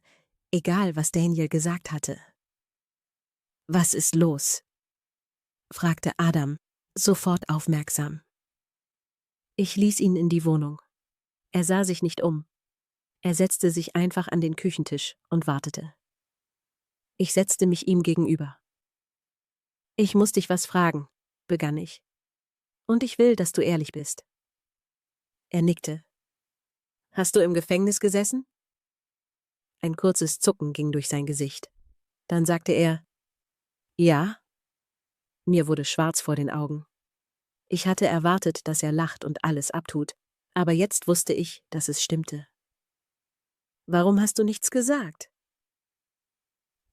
egal was Daniel gesagt hatte. »Was ist los?« fragte Adam, sofort aufmerksam. Ich ließ ihn in die Wohnung. Er sah sich nicht um. Er setzte sich einfach an den Küchentisch und wartete. Ich setzte mich ihm gegenüber. »Ich muss dich was fragen«, begann ich. »Und ich will, dass du ehrlich bist.« Er nickte. »Hast du im Gefängnis gesessen?« Ein kurzes Zucken ging durch sein Gesicht. Dann sagte er: »Ja.« Mir wurde schwarz vor den Augen. Ich hatte erwartet, dass er lacht und alles abtut, aber jetzt wusste ich, dass es stimmte. »Warum hast du nichts gesagt?«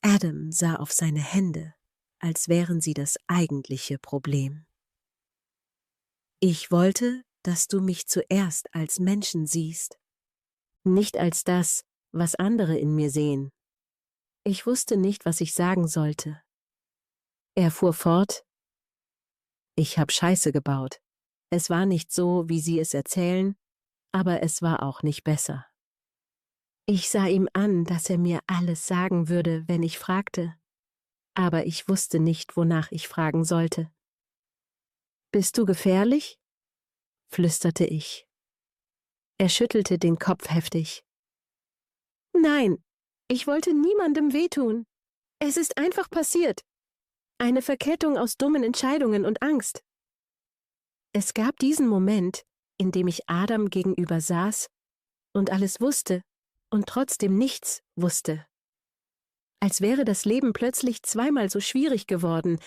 Adam sah auf seine Hände, als wären sie das eigentliche Problem. »Ich wollte, dass du mich zuerst als Menschen siehst, nicht als das, was andere in mir sehen.« Ich wusste nicht, was ich sagen sollte. Er fuhr fort: »Ich hab Scheiße gebaut. Es war nicht so, wie sie es erzählen, aber es war auch nicht besser.« Ich sah ihm an, dass er mir alles sagen würde, wenn ich fragte, aber ich wusste nicht, wonach ich fragen sollte. »Bist du gefährlich?« flüsterte ich. Er schüttelte den Kopf heftig. »Nein, ich wollte niemandem wehtun. Es ist einfach passiert. Eine Verkettung aus dummen Entscheidungen und Angst.« Es gab diesen Moment, in dem ich Adam gegenüber saß und alles wusste und trotzdem nichts wusste. Als wäre das Leben plötzlich zweimal so schwierig geworden,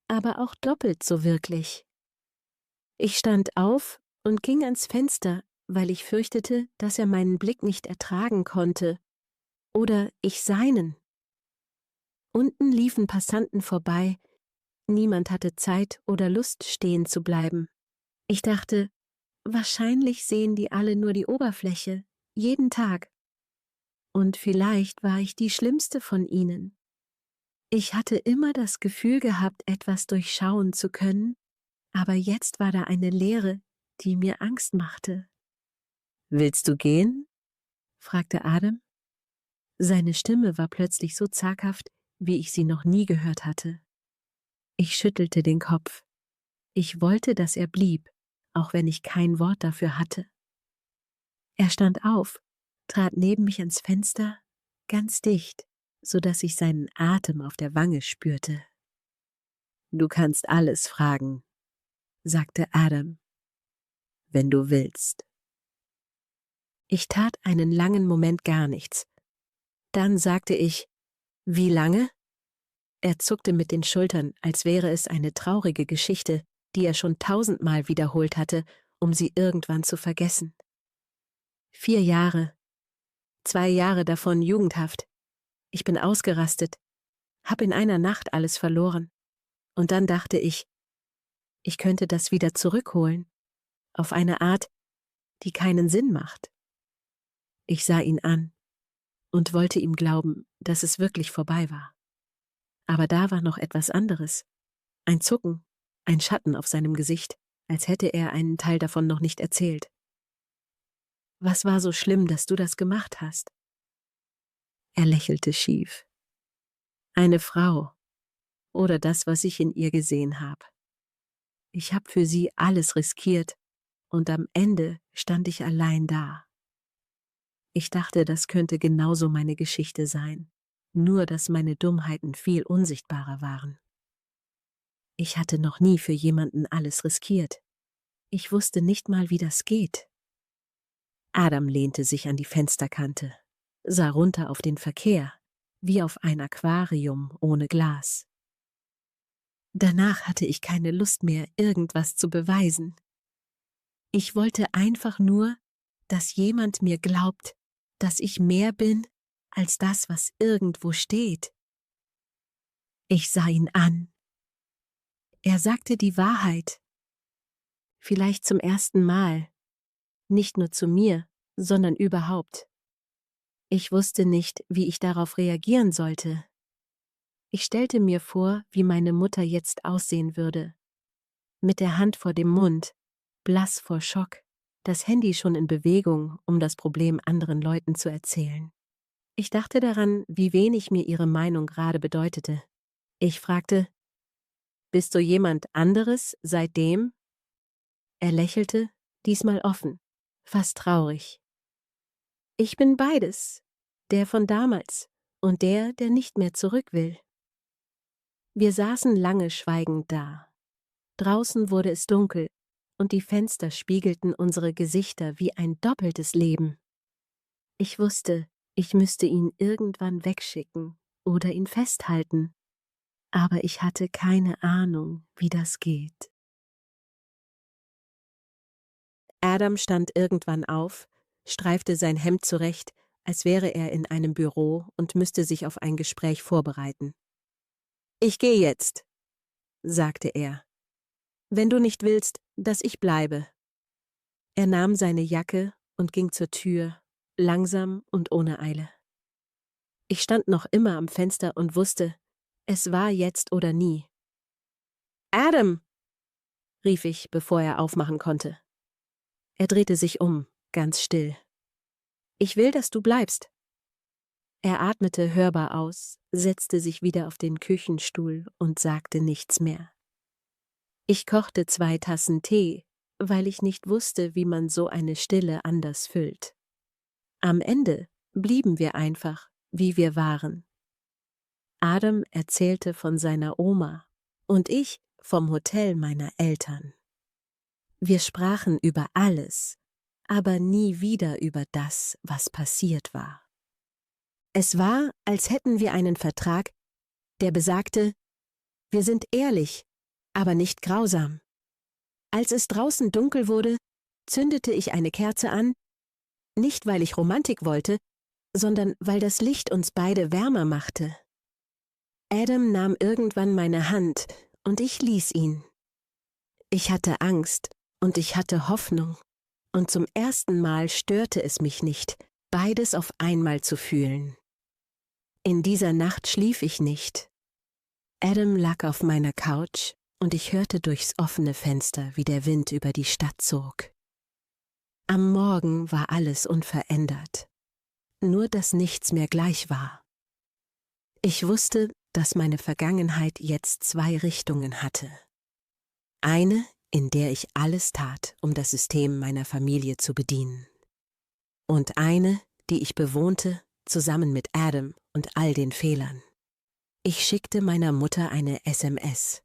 aber auch doppelt so wirklich. Ich stand auf und ging ans Fenster, weil ich fürchtete, dass er meinen Blick nicht ertragen konnte. Oder ich seinen. Unten liefen Passanten vorbei. Niemand hatte Zeit oder Lust, stehen zu bleiben. Ich dachte, wahrscheinlich sehen die alle nur die Oberfläche, jeden Tag. Und vielleicht war ich die schlimmste von ihnen. Ich hatte immer das Gefühl gehabt, etwas durchschauen zu können, aber jetzt war da eine Leere, die mir Angst machte. »Willst du gehen?« fragte Adam. Seine Stimme war plötzlich so zaghaft, wie ich sie noch nie gehört hatte. Ich schüttelte den Kopf. Ich wollte, dass er blieb, auch wenn ich kein Wort dafür hatte. Er stand auf, trat neben mich ans Fenster, ganz dicht, so dass ich seinen Atem auf der Wange spürte. »Du kannst alles fragen«, sagte Adam, »wenn du willst.« Ich tat einen langen Moment gar nichts. Dann sagte ich: »Wie lange?« Er zuckte mit den Schultern, als wäre es eine traurige Geschichte, die er schon 1000-mal wiederholt hatte, um sie irgendwann zu vergessen. 4 Jahre. 2 Jahre davon Jugendhaft. Ich bin ausgerastet, hab in einer Nacht alles verloren. Und dann dachte ich könnte das wieder zurückholen, auf eine Art, die keinen Sinn macht. Ich sah ihn an und wollte ihm glauben, dass es wirklich vorbei war. Aber da war noch etwas anderes. Ein Zucken, ein Schatten auf seinem Gesicht, als hätte er einen Teil davon noch nicht erzählt. »Was war so schlimm, dass du das gemacht hast?« Er lächelte schief. »Eine Frau. Oder das, was ich in ihr gesehen habe. Ich habe für sie alles riskiert und am Ende stand ich allein da. Ich dachte, das könnte genauso meine Geschichte sein, nur dass meine Dummheiten viel unsichtbarer waren. Ich hatte noch nie für jemanden alles riskiert. Ich wusste nicht mal, wie das geht.« Adam lehnte sich an die Fensterkante, sah runter auf den Verkehr, wie auf ein Aquarium ohne Glas. Danach hatte ich keine Lust mehr, irgendwas zu beweisen. Ich wollte einfach nur, dass jemand mir glaubt, dass ich mehr bin als das, was irgendwo steht. Ich sah ihn an. Er sagte die Wahrheit. Vielleicht zum ersten Mal. Nicht nur zu mir, sondern überhaupt. Ich wusste nicht, wie ich darauf reagieren sollte. Ich stellte mir vor, wie meine Mutter jetzt aussehen würde. Mit der Hand vor dem Mund, blass vor Schock, das Handy schon in Bewegung, um das Problem anderen Leuten zu erzählen. Ich dachte daran, wie wenig mir ihre Meinung gerade bedeutete. Ich fragte, »Bist du jemand anderes seitdem?« Er lächelte, diesmal offen, fast traurig. »Ich bin beides, der von damals und der nicht mehr zurück will.« Wir saßen lange schweigend da. Draußen wurde es dunkel und die Fenster spiegelten unsere Gesichter wie ein doppeltes Leben. Ich wusste, ich müsste ihn irgendwann wegschicken oder ihn festhalten, aber ich hatte keine Ahnung, wie das geht. Adam stand irgendwann auf, streifte sein Hemd zurecht, als wäre er in einem Büro und müsste sich auf ein Gespräch vorbereiten. »Ich gehe jetzt«, sagte er. »Wenn du nicht willst, dass ich bleibe.« Er nahm seine Jacke und ging zur Tür, langsam und ohne Eile. Ich stand noch immer am Fenster und wusste, es war jetzt oder nie. »Adam«, rief ich, bevor er aufmachen konnte. Er drehte sich um, ganz still. »Ich will, dass du bleibst.« Er atmete hörbar aus, setzte sich wieder auf den Küchenstuhl und sagte nichts mehr. Ich kochte 2 Tassen Tee, weil ich nicht wusste, wie man so eine Stille anders füllt. Am Ende blieben wir einfach, wie wir waren. Adam erzählte von seiner Oma und ich vom Hotel meiner Eltern. Wir sprachen über alles, aber nie wieder über das, was passiert war. Es war, als hätten wir einen Vertrag, der besagte, wir sind ehrlich, aber nicht grausam. Als es draußen dunkel wurde, zündete ich eine Kerze an, nicht weil ich Romantik wollte, sondern weil das Licht uns beide wärmer machte. Adam nahm irgendwann meine Hand und ich ließ ihn. Ich hatte Angst und ich hatte Hoffnung und zum ersten Mal störte es mich nicht, beides auf einmal zu fühlen. In dieser Nacht schlief ich nicht. Adam lag auf meiner Couch und ich hörte durchs offene Fenster, wie der Wind über die Stadt zog. Am Morgen war alles unverändert, nur dass nichts mehr gleich war. Ich wusste, dass meine Vergangenheit jetzt 2 Richtungen hatte. Eine, in der ich alles tat, um das System meiner Familie zu bedienen. Und eine, die ich bewohnte, zusammen mit Adam und all den Fehlern. Ich schickte meiner Mutter eine SMS.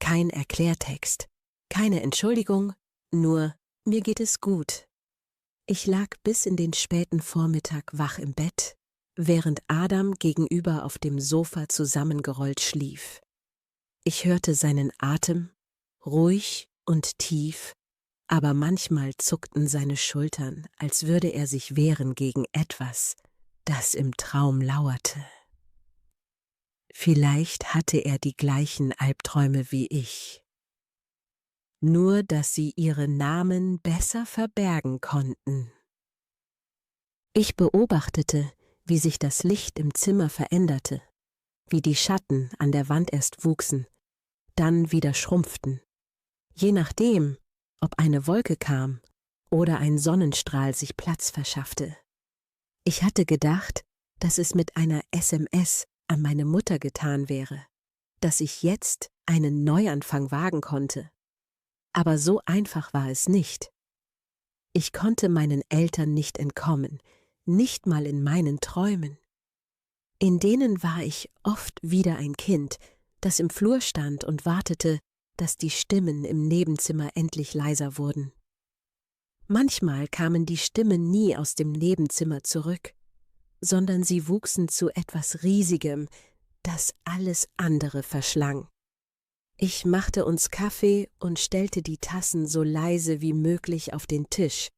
Kein Erklärtext, keine Entschuldigung, nur mir geht es gut. Ich lag bis in den späten Vormittag wach im Bett, während Adam gegenüber auf dem Sofa zusammengerollt schlief. Ich hörte seinen Atem, ruhig und tief, aber manchmal zuckten seine Schultern, als würde er sich wehren gegen etwas, das im Traum lauerte. Vielleicht hatte er die gleichen Albträume wie ich. Nur, dass sie ihre Namen besser verbergen konnten. Ich beobachtete, wie sich das Licht im Zimmer veränderte, wie die Schatten an der Wand erst wuchsen, dann wieder schrumpften, je nachdem, ob eine Wolke kam oder ein Sonnenstrahl sich Platz verschaffte. Ich hatte gedacht, dass es mit einer SMS an meine Mutter getan wäre, dass ich jetzt einen Neuanfang wagen konnte. Aber so einfach war es nicht. Ich konnte meinen Eltern nicht entkommen, nicht mal in meinen Träumen. In denen war ich oft wieder ein Kind, das im Flur stand und wartete, dass die Stimmen im Nebenzimmer endlich leiser wurden. Manchmal kamen die Stimmen nie aus dem Nebenzimmer zurück, sondern sie wuchsen zu etwas Riesigem, das alles andere verschlang. Ich machte uns Kaffee und stellte die Tassen so leise wie möglich auf den Tisch,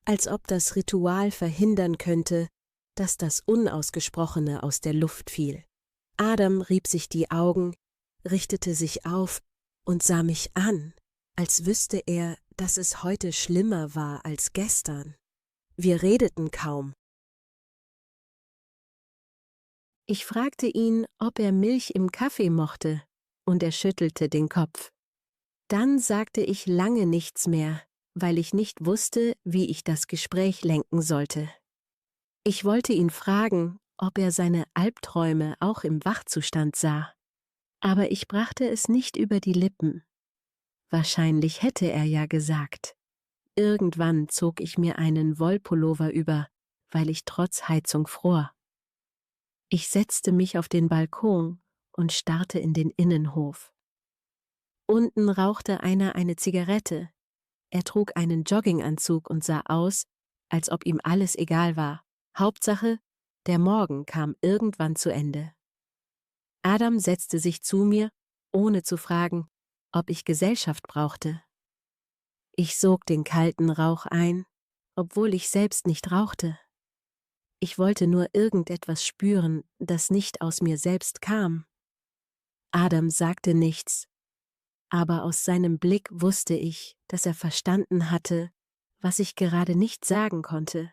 als ob das Ritual verhindern könnte, dass das Unausgesprochene aus der Luft fiel. Adam rieb sich die Augen, richtete sich auf und sah mich an, als wüsste er, dass es heute schlimmer war als gestern. Wir redeten kaum. Ich fragte ihn, ob er Milch im Kaffee mochte, und er schüttelte den Kopf. Dann sagte ich lange nichts mehr, weil ich nicht wusste, wie ich das Gespräch lenken sollte. Ich wollte ihn fragen, ob er seine Albträume auch im Wachzustand sah, aber ich brachte es nicht über die Lippen. Wahrscheinlich hätte er ja gesagt. Irgendwann zog ich mir einen Wollpullover über, weil ich trotz Heizung fror. Ich setzte mich auf den Balkon und starrte in den Innenhof. Unten rauchte einer eine Zigarette. Er trug einen Jogginganzug und sah aus, als ob ihm alles egal war. Hauptsache, der Morgen kam irgendwann zu Ende. Adam setzte sich zu mir, ohne zu fragen, ob ich Gesellschaft brauchte. Ich sog den kalten Rauch ein, obwohl ich selbst nicht rauchte. Ich wollte nur irgendetwas spüren, das nicht aus mir selbst kam. Adam sagte nichts, aber aus seinem Blick wusste ich, dass er verstanden hatte, was ich gerade nicht sagen konnte.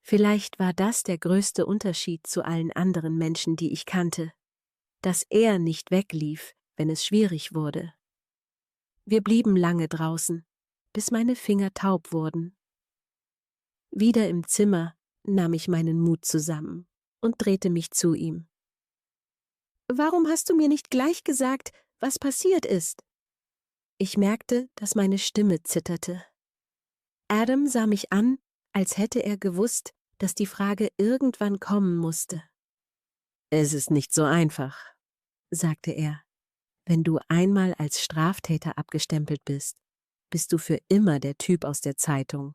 Vielleicht war das der größte Unterschied zu allen anderen Menschen, die ich kannte, dass er nicht weglief, wenn es schwierig wurde. Wir blieben lange draußen, bis meine Finger taub wurden. Wieder im Zimmer nahm ich meinen Mut zusammen und drehte mich zu ihm. »Warum hast du mir nicht gleich gesagt, was passiert ist?« Ich merkte, dass meine Stimme zitterte. Adam sah mich an, als hätte er gewusst, dass die Frage irgendwann kommen musste. »Es ist nicht so einfach«, sagte er. »Wenn du einmal als Straftäter abgestempelt bist, bist du für immer der Typ aus der Zeitung.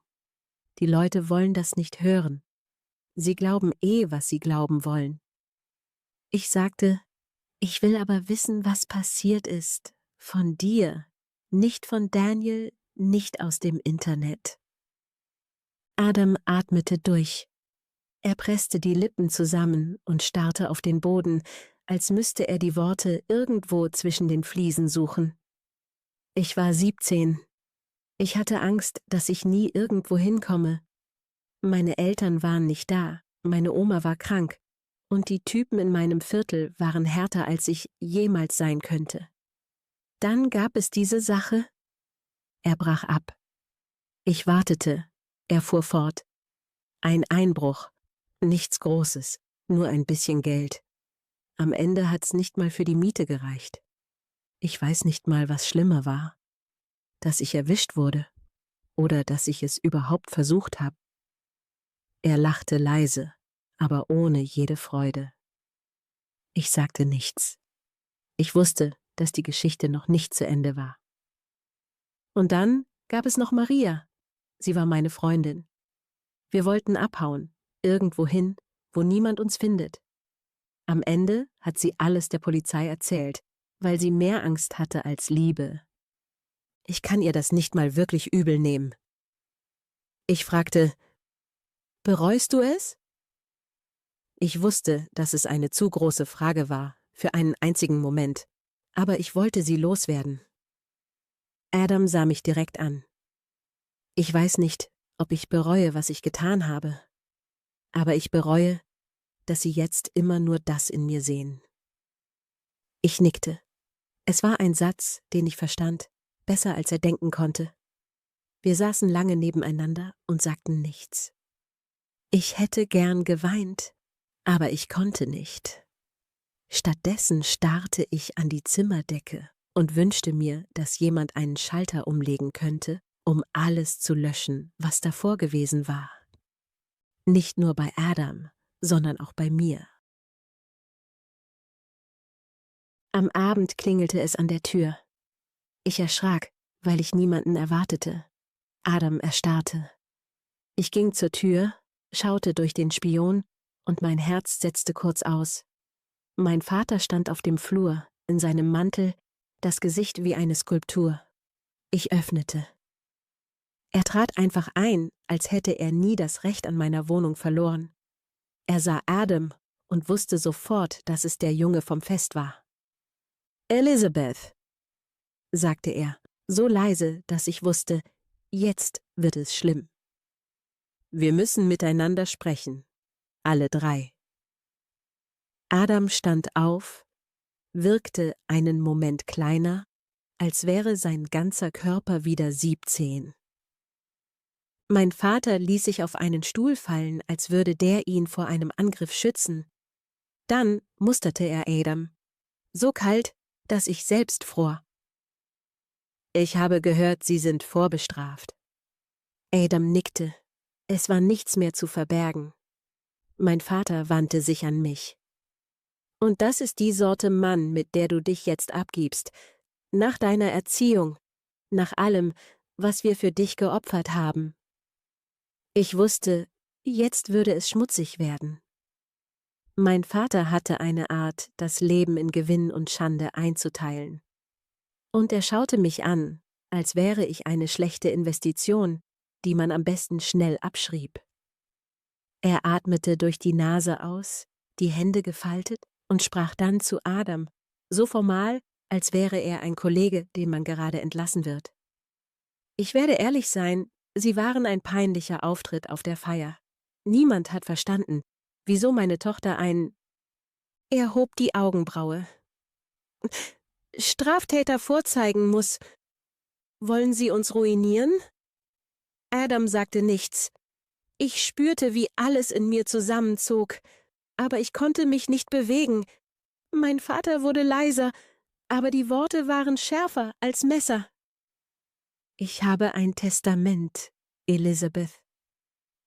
Die Leute wollen das nicht hören. Sie glauben was sie glauben wollen.« Ich sagte, ich will aber wissen, was passiert ist. Von dir, nicht von Daniel, nicht aus dem Internet. Adam atmete durch. Er presste die Lippen zusammen und starrte auf den Boden, als müsste er die Worte irgendwo zwischen den Fliesen suchen. Ich war 17. Ich hatte Angst, dass ich nie irgendwo hinkomme. Meine Eltern waren nicht da, meine Oma war krank und die Typen in meinem Viertel waren härter, als ich jemals sein könnte. Dann gab es diese Sache. Er brach ab. Ich wartete. Er fuhr fort. Ein Einbruch. Nichts Großes, nur ein bisschen Geld. Am Ende hat's nicht mal für die Miete gereicht. Ich weiß nicht mal, was schlimmer war. Dass ich erwischt wurde oder dass ich es überhaupt versucht habe. Er lachte leise, aber ohne jede Freude. Ich sagte nichts. Ich wusste, dass die Geschichte noch nicht zu Ende war. Und dann gab es noch Maria. Sie war meine Freundin. Wir wollten abhauen, irgendwohin, wo niemand uns findet. Am Ende hat sie alles der Polizei erzählt, weil sie mehr Angst hatte als Liebe. Ich kann ihr das nicht mal wirklich übel nehmen. Ich fragte, bereust du es? Ich wusste, dass es eine zu große Frage war, für einen einzigen Moment, aber ich wollte sie loswerden. Adam sah mich direkt an. Ich weiß nicht, ob ich bereue, was ich getan habe, aber ich bereue, dass sie jetzt immer nur das in mir sehen. Ich nickte. Es war ein Satz, den ich verstand, besser als er denken konnte. Wir saßen lange nebeneinander und sagten nichts. Ich hätte gern geweint, aber ich konnte nicht. Stattdessen starrte ich an die Zimmerdecke und wünschte mir, dass jemand einen Schalter umlegen könnte, um alles zu löschen, was davor gewesen war. Nicht nur bei Adam, sondern auch bei mir. Am Abend klingelte es an der Tür. Ich erschrak, weil ich niemanden erwartete. Adam erstarrte. Ich ging zur Tür, schaute durch den Spion und mein Herz setzte kurz aus. Mein Vater stand auf dem Flur, in seinem Mantel, das Gesicht wie eine Skulptur. Ich öffnete. Er trat einfach ein, als hätte er nie das Recht an meiner Wohnung verloren. Er sah Adam und wusste sofort, dass es der Junge vom Fest war. »Elizabeth«, sagte er, so leise, dass ich wusste, jetzt wird es schlimm. »Wir müssen miteinander sprechen, alle drei.« Adam stand auf, wirkte einen Moment kleiner, als wäre sein ganzer Körper wieder 17. Mein Vater ließ sich auf einen Stuhl fallen, als würde der ihn vor einem Angriff schützen. Dann musterte er Adam, so kalt, dass ich selbst fror. »Ich habe gehört, Sie sind vorbestraft.« Adam nickte. Es war nichts mehr zu verbergen. Mein Vater wandte sich an mich. »Und das ist die Sorte Mann, mit der du dich jetzt abgibst. Nach deiner Erziehung, nach allem, was wir für dich geopfert haben.« Ich wusste, jetzt würde es schmutzig werden. Mein Vater hatte eine Art, das Leben in Gewinn und Schande einzuteilen. Und er schaute mich an, als wäre ich eine schlechte Investition, die man am besten schnell abschrieb. Er atmete durch die Nase aus, die Hände gefaltet und sprach dann zu Adam, so formal, als wäre er ein Kollege, den man gerade entlassen wird. Ich werde ehrlich sein, sie waren ein peinlicher Auftritt auf der Feier. Niemand hat verstanden, wieso meine Tochter Er hob die Augenbraue. »Straftäter vorzeigen muss. Wollen Sie uns ruinieren?« Adam sagte nichts. Ich spürte, wie alles in mir zusammenzog, aber ich konnte mich nicht bewegen. Mein Vater wurde leiser, aber die Worte waren schärfer als Messer. »Ich habe ein Testament, Elizabeth.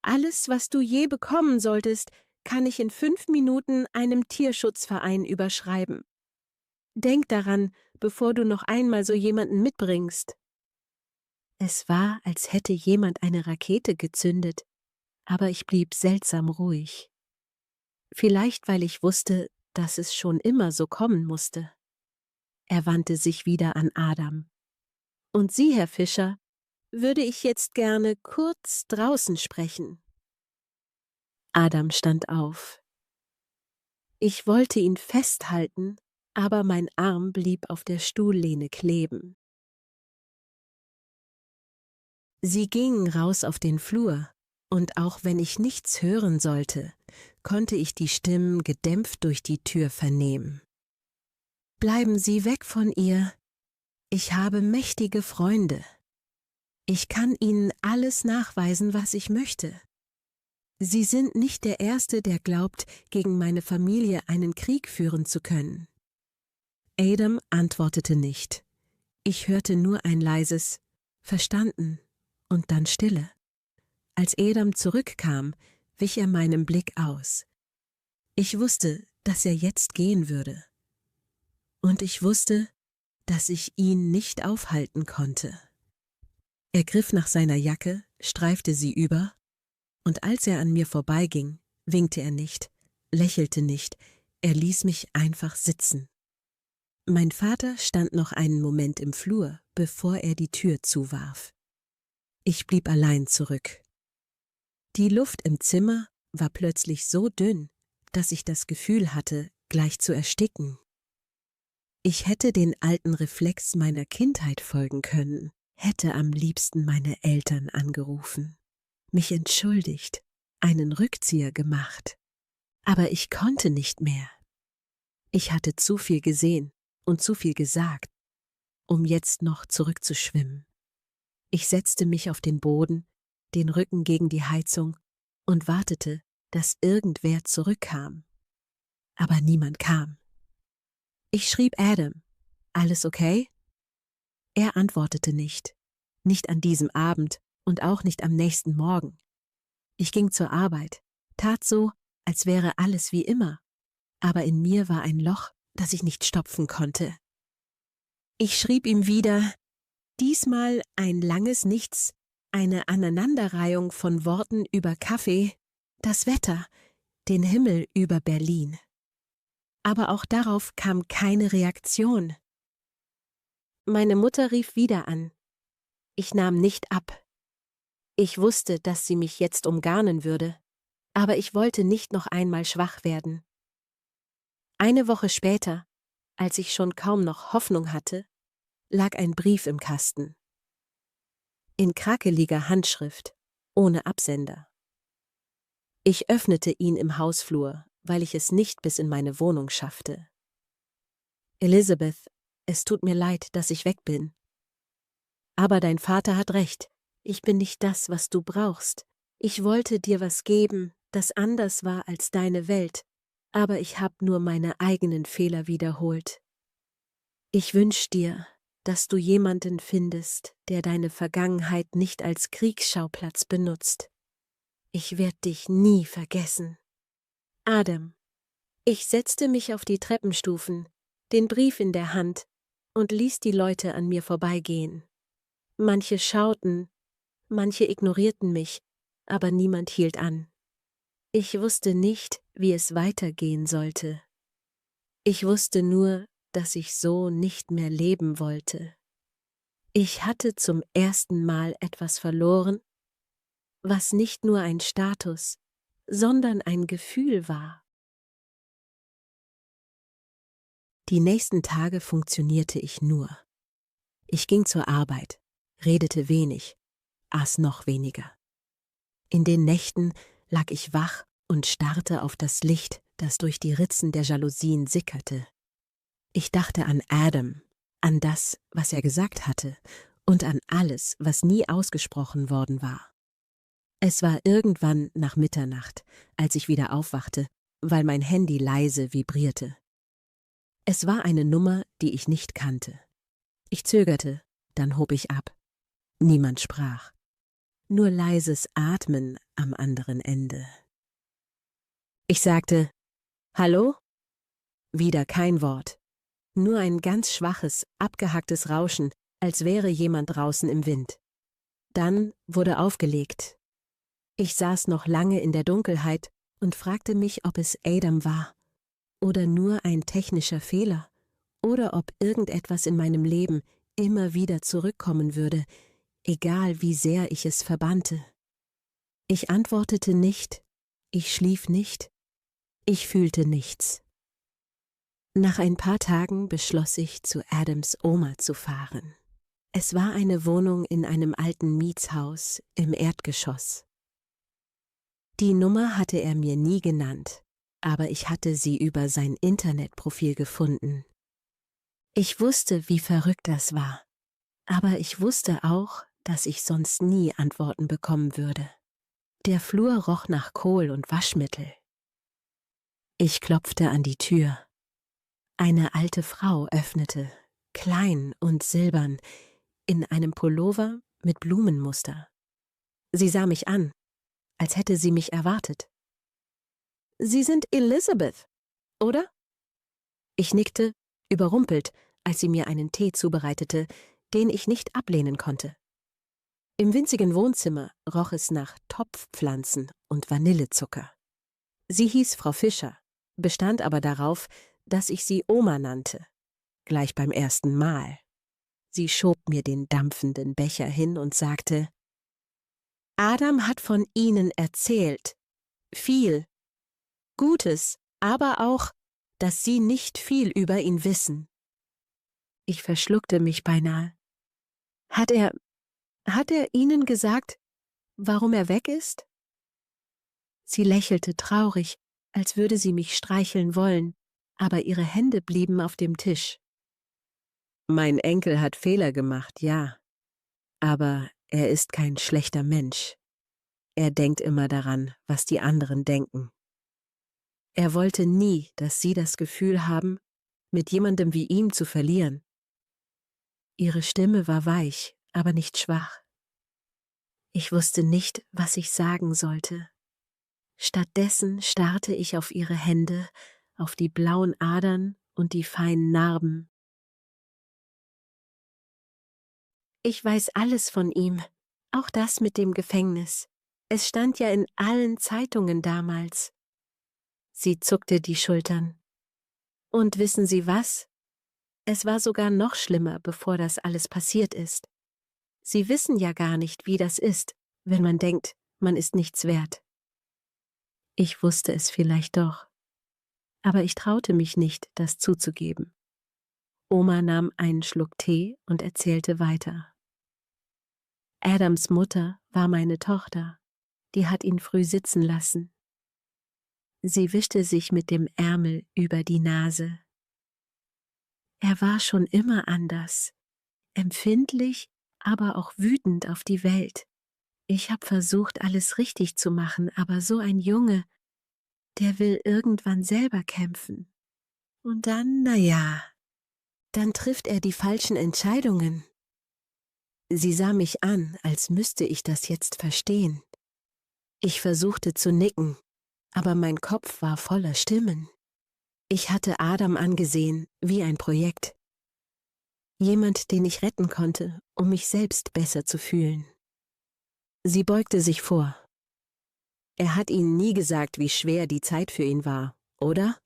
Alles, was du je bekommen solltest, kann ich in 5 Minuten einem Tierschutzverein überschreiben. Denk daran, bevor du noch einmal so jemanden mitbringst.« Es war, als hätte jemand eine Rakete gezündet, aber ich blieb seltsam ruhig. Vielleicht, weil ich wusste, dass es schon immer so kommen musste. Er wandte sich wieder an Adam. »Und Sie, Herr Fischer, würde ich jetzt gerne kurz draußen sprechen.« Adam stand auf. Ich wollte ihn festhalten, aber mein Arm blieb auf der Stuhllehne kleben. Sie gingen raus auf den Flur, und auch wenn ich nichts hören sollte, konnte ich die Stimmen gedämpft durch die Tür vernehmen. »Bleiben Sie weg von ihr. Ich habe mächtige Freunde. Ich kann Ihnen alles nachweisen, was ich möchte. Sie sind nicht der Erste, der glaubt, gegen meine Familie einen Krieg führen zu können.« Adam antwortete nicht. Ich hörte nur ein leises »Verstanden« und dann Stille. Als Adam zurückkam, wich er meinem Blick aus. Ich wusste, dass er jetzt gehen würde. Und ich wusste, dass ich ihn nicht aufhalten konnte. Er griff nach seiner Jacke, streifte sie über, und als er an mir vorbeiging, winkte er nicht, lächelte nicht, er ließ mich einfach sitzen. Mein Vater stand noch einen Moment im Flur, bevor er die Tür zuwarf. Ich blieb allein zurück. Die Luft im Zimmer war plötzlich so dünn, dass ich das Gefühl hatte, gleich zu ersticken. Ich hätte den alten Reflex meiner Kindheit folgen können, hätte am liebsten meine Eltern angerufen, mich entschuldigt, einen Rückzieher gemacht. Aber ich konnte nicht mehr. Ich hatte zu viel gesehen und zu viel gesagt, um jetzt noch zurückzuschwimmen. Ich setzte mich auf den Boden, den Rücken gegen die Heizung und wartete, dass irgendwer zurückkam. Aber niemand kam. Ich schrieb Adam, »Alles okay?« Er antwortete nicht an diesem Abend und auch nicht am nächsten Morgen. Ich ging zur Arbeit, tat so, als wäre alles wie immer, aber in mir war ein Loch, das ich nicht stopfen konnte. Ich schrieb ihm wieder, diesmal ein langes Nichts, eine Aneinanderreihung von Worten über Kaffee, das Wetter, den Himmel über Berlin. Aber auch darauf kam keine Reaktion. Meine Mutter rief wieder an. Ich nahm nicht ab. Ich wusste, dass sie mich jetzt umgarnen würde, aber ich wollte nicht noch einmal schwach werden. Eine Woche später, als ich schon kaum noch Hoffnung hatte, lag ein Brief im Kasten. In krakeliger Handschrift, ohne Absender. Ich öffnete ihn im Hausflur, weil ich es nicht bis in meine Wohnung schaffte. Elizabeth, es tut mir leid, dass ich weg bin. Aber dein Vater hat recht. Ich bin nicht das, was du brauchst. Ich wollte dir was geben, das anders war als deine Welt, aber ich habe nur meine eigenen Fehler wiederholt. Ich wünsch dir, dass du jemanden findest, der deine Vergangenheit nicht als Kriegsschauplatz benutzt. Ich werd dich nie vergessen. Adam. Ich setzte mich auf die Treppenstufen, den Brief in der Hand, und ließ die Leute an mir vorbeigehen. Manche schauten, manche ignorierten mich, aber niemand hielt an. Ich wusste nicht, wie es weitergehen sollte. Ich wusste nur, dass ich so nicht mehr leben wollte. Ich hatte zum ersten Mal etwas verloren, was nicht nur ein Status, sondern ein Gefühl war. Die nächsten Tage funktionierte ich nur. Ich ging zur Arbeit, redete wenig, aß noch weniger. In den Nächten lag ich wach und starrte auf das Licht, das durch die Ritzen der Jalousien sickerte. Ich dachte an Adam, an das, was er gesagt hatte, und an alles, was nie ausgesprochen worden war. Es war irgendwann nach Mitternacht, als ich wieder aufwachte, weil mein Handy leise vibrierte. Es war eine Nummer, die ich nicht kannte. Ich zögerte, dann hob ich ab. Niemand sprach. Nur leises Atmen am anderen Ende. Ich sagte, »Hallo?« Wieder kein Wort. Nur ein ganz schwaches, abgehacktes Rauschen, als wäre jemand draußen im Wind. Dann wurde aufgelegt. Ich saß noch lange in der Dunkelheit und fragte mich, ob es Adam war. Oder nur ein technischer Fehler. Oder ob irgendetwas in meinem Leben immer wieder zurückkommen würde, egal wie sehr ich es verbannte. Ich antwortete nicht, ich schlief nicht, ich fühlte nichts. Nach ein paar Tagen beschloss ich, zu Adams Oma zu fahren. Es war eine Wohnung in einem alten Mietshaus im Erdgeschoss. Die Nummer hatte er mir nie genannt, aber ich hatte sie über sein Internetprofil gefunden. Ich wusste, wie verrückt das war, aber ich wusste auch, dass ich sonst nie Antworten bekommen würde. Der Flur roch nach Kohl und Waschmittel. Ich klopfte an die Tür. Eine alte Frau öffnete, klein und silbern, in einem Pullover mit Blumenmuster. Sie sah mich an, als hätte sie mich erwartet. »Sie sind Elizabeth, oder?« Ich nickte, überrumpelt, als sie mir einen Tee zubereitete, den ich nicht ablehnen konnte. Im winzigen Wohnzimmer roch es nach Topfpflanzen und Vanillezucker. Sie hieß Frau Fischer, bestand aber darauf, dass ich sie Oma nannte, gleich beim ersten Mal. Sie schob mir den dampfenden Becher hin und sagte, »Adam hat von Ihnen erzählt. Viel. Gutes, aber auch, dass Sie nicht viel über ihn wissen.« Ich verschluckte mich beinahe. Hat er Ihnen gesagt, warum er weg ist?« Sie lächelte traurig, als würde sie mich streicheln wollen, aber ihre Hände blieben auf dem Tisch. »Mein Enkel hat Fehler gemacht, ja. Aber er ist kein schlechter Mensch. Er denkt immer daran, was die anderen denken. Er wollte nie, dass Sie das Gefühl haben, mit jemandem wie ihm zu verlieren.« Ihre Stimme war weich, aber nicht schwach. Ich wusste nicht, was ich sagen sollte. Stattdessen starrte ich auf ihre Hände, auf die blauen Adern und die feinen Narben. »Ich weiß alles von ihm, auch das mit dem Gefängnis. Es stand ja in allen Zeitungen damals. Sie zuckte die Schultern. Und wissen Sie was? Es war sogar noch schlimmer, bevor das alles passiert ist. Sie wissen ja gar nicht, wie das ist, wenn man denkt, man ist nichts wert. Ich wusste es vielleicht doch, aber ich traute mich nicht, das zuzugeben. Oma nahm einen Schluck Tee und erzählte weiter. Adams Mutter war meine Tochter, die hat ihn früh sitzen lassen. Sie wischte sich mit dem Ärmel über die Nase. Er war schon immer anders, empfindlich, aber auch wütend auf die Welt. Ich habe versucht, alles richtig zu machen, aber so ein Junge, der will irgendwann selber kämpfen. Und dann, dann trifft er die falschen Entscheidungen. Sie sah mich an, als müsste ich das jetzt verstehen. Ich versuchte zu nicken, aber mein Kopf war voller Stimmen. Ich hatte Adam angesehen wie ein Projekt. Jemand, den ich retten konnte, um mich selbst besser zu fühlen. Sie beugte sich vor. Er hat Ihnen nie gesagt, wie schwer die Zeit für ihn war, oder?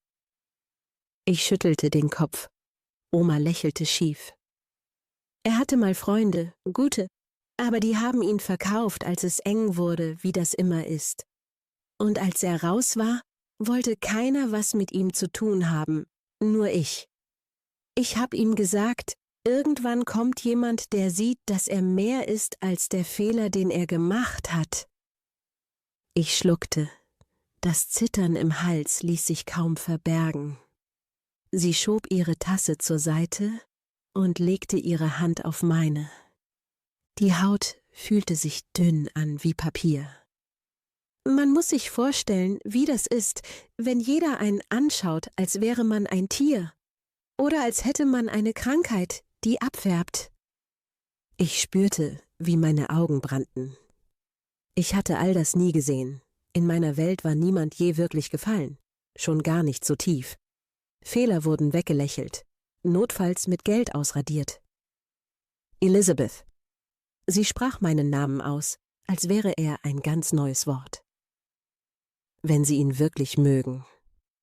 Ich schüttelte den Kopf. Oma lächelte schief. Er hatte mal Freunde, gute, aber die haben ihn verkauft, als es eng wurde, wie das immer ist. Und als er raus war, wollte keiner was mit ihm zu tun haben, nur ich. Ich hab ihm gesagt, irgendwann kommt jemand, der sieht, dass er mehr ist als der Fehler, den er gemacht hat. Ich schluckte. Das Zittern im Hals ließ sich kaum verbergen. Sie schob ihre Tasse zur Seite und legte ihre Hand auf meine. Die Haut fühlte sich dünn an wie Papier. Man muss sich vorstellen, wie das ist, wenn jeder einen anschaut, als wäre man ein Tier oder als hätte man eine Krankheit, die abfärbt. Ich spürte, wie meine Augen brannten. Ich hatte all das nie gesehen. In meiner Welt war niemand je wirklich gefallen, schon gar nicht so tief. Fehler wurden weggelächelt, notfalls mit Geld ausradiert. Elizabeth. Sie sprach meinen Namen aus, als wäre er ein ganz neues Wort. Wenn Sie ihn wirklich mögen,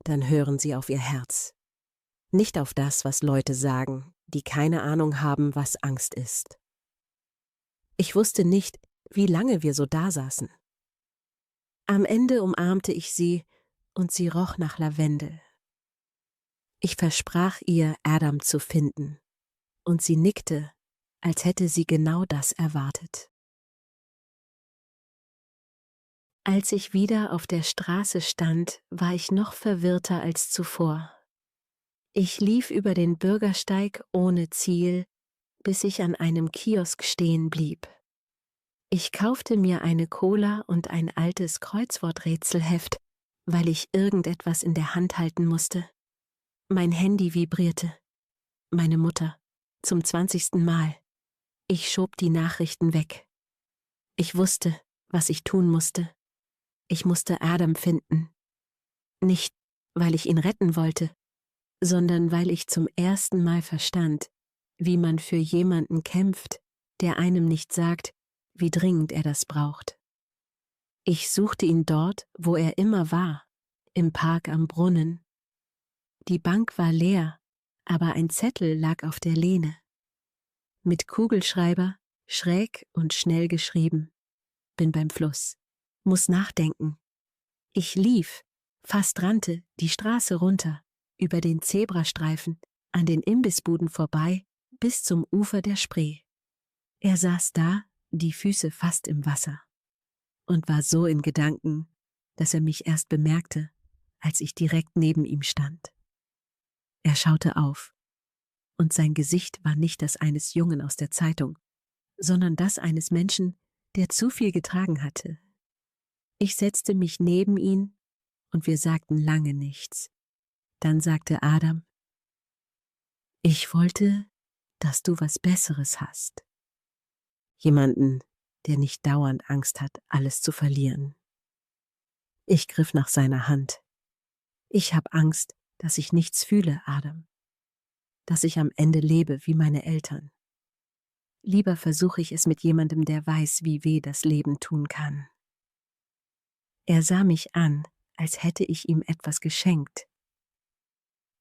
dann hören Sie auf Ihr Herz. Nicht auf das, was Leute sagen, die keine Ahnung haben, was Angst ist. Ich wusste nicht, wie lange wir so dasaßen. Am Ende umarmte ich sie und sie roch nach Lavendel. Ich versprach ihr, Adam zu finden, und sie nickte, als hätte sie genau das erwartet. Als ich wieder auf der Straße stand, war ich noch verwirrter als zuvor. Ich lief über den Bürgersteig ohne Ziel, bis ich an einem Kiosk stehen blieb. Ich kaufte mir eine Cola und ein altes Kreuzworträtselheft, weil ich irgendetwas in der Hand halten musste. Mein Handy vibrierte. Meine Mutter. Zum 20. Mal. Ich schob die Nachrichten weg. Ich wusste, was ich tun musste. Ich musste Adam finden. Nicht, weil ich ihn retten wollte, sondern weil ich zum ersten Mal verstand, wie man für jemanden kämpft, der einem nicht sagt, wie dringend er das braucht. Ich suchte ihn dort, wo er immer war, im Park am Brunnen. Die Bank war leer, aber ein Zettel lag auf der Lehne. Mit Kugelschreiber, schräg und schnell geschrieben. Bin beim Fluss. Muss nachdenken. Ich lief, fast rannte, die Straße runter, über den Zebrastreifen, an den Imbissbuden vorbei, bis zum Ufer der Spree. Er saß da, die Füße fast im Wasser, und war so in Gedanken, dass er mich erst bemerkte, als ich direkt neben ihm stand. Er schaute auf, und sein Gesicht war nicht das eines Jungen aus der Zeitung, sondern das eines Menschen, der zu viel getragen hatte. Ich setzte mich neben ihn, und wir sagten lange nichts. Dann sagte Adam: Ich wollte, dass du was Besseres hast. Jemanden, der nicht dauernd Angst hat, alles zu verlieren. Ich griff nach seiner Hand. Ich hab Angst, dass ich nichts fühle, Adam. Dass ich am Ende lebe wie meine Eltern. Lieber versuche ich es mit jemandem, der weiß, wie weh das Leben tun kann. Er sah mich an, als hätte ich ihm etwas geschenkt.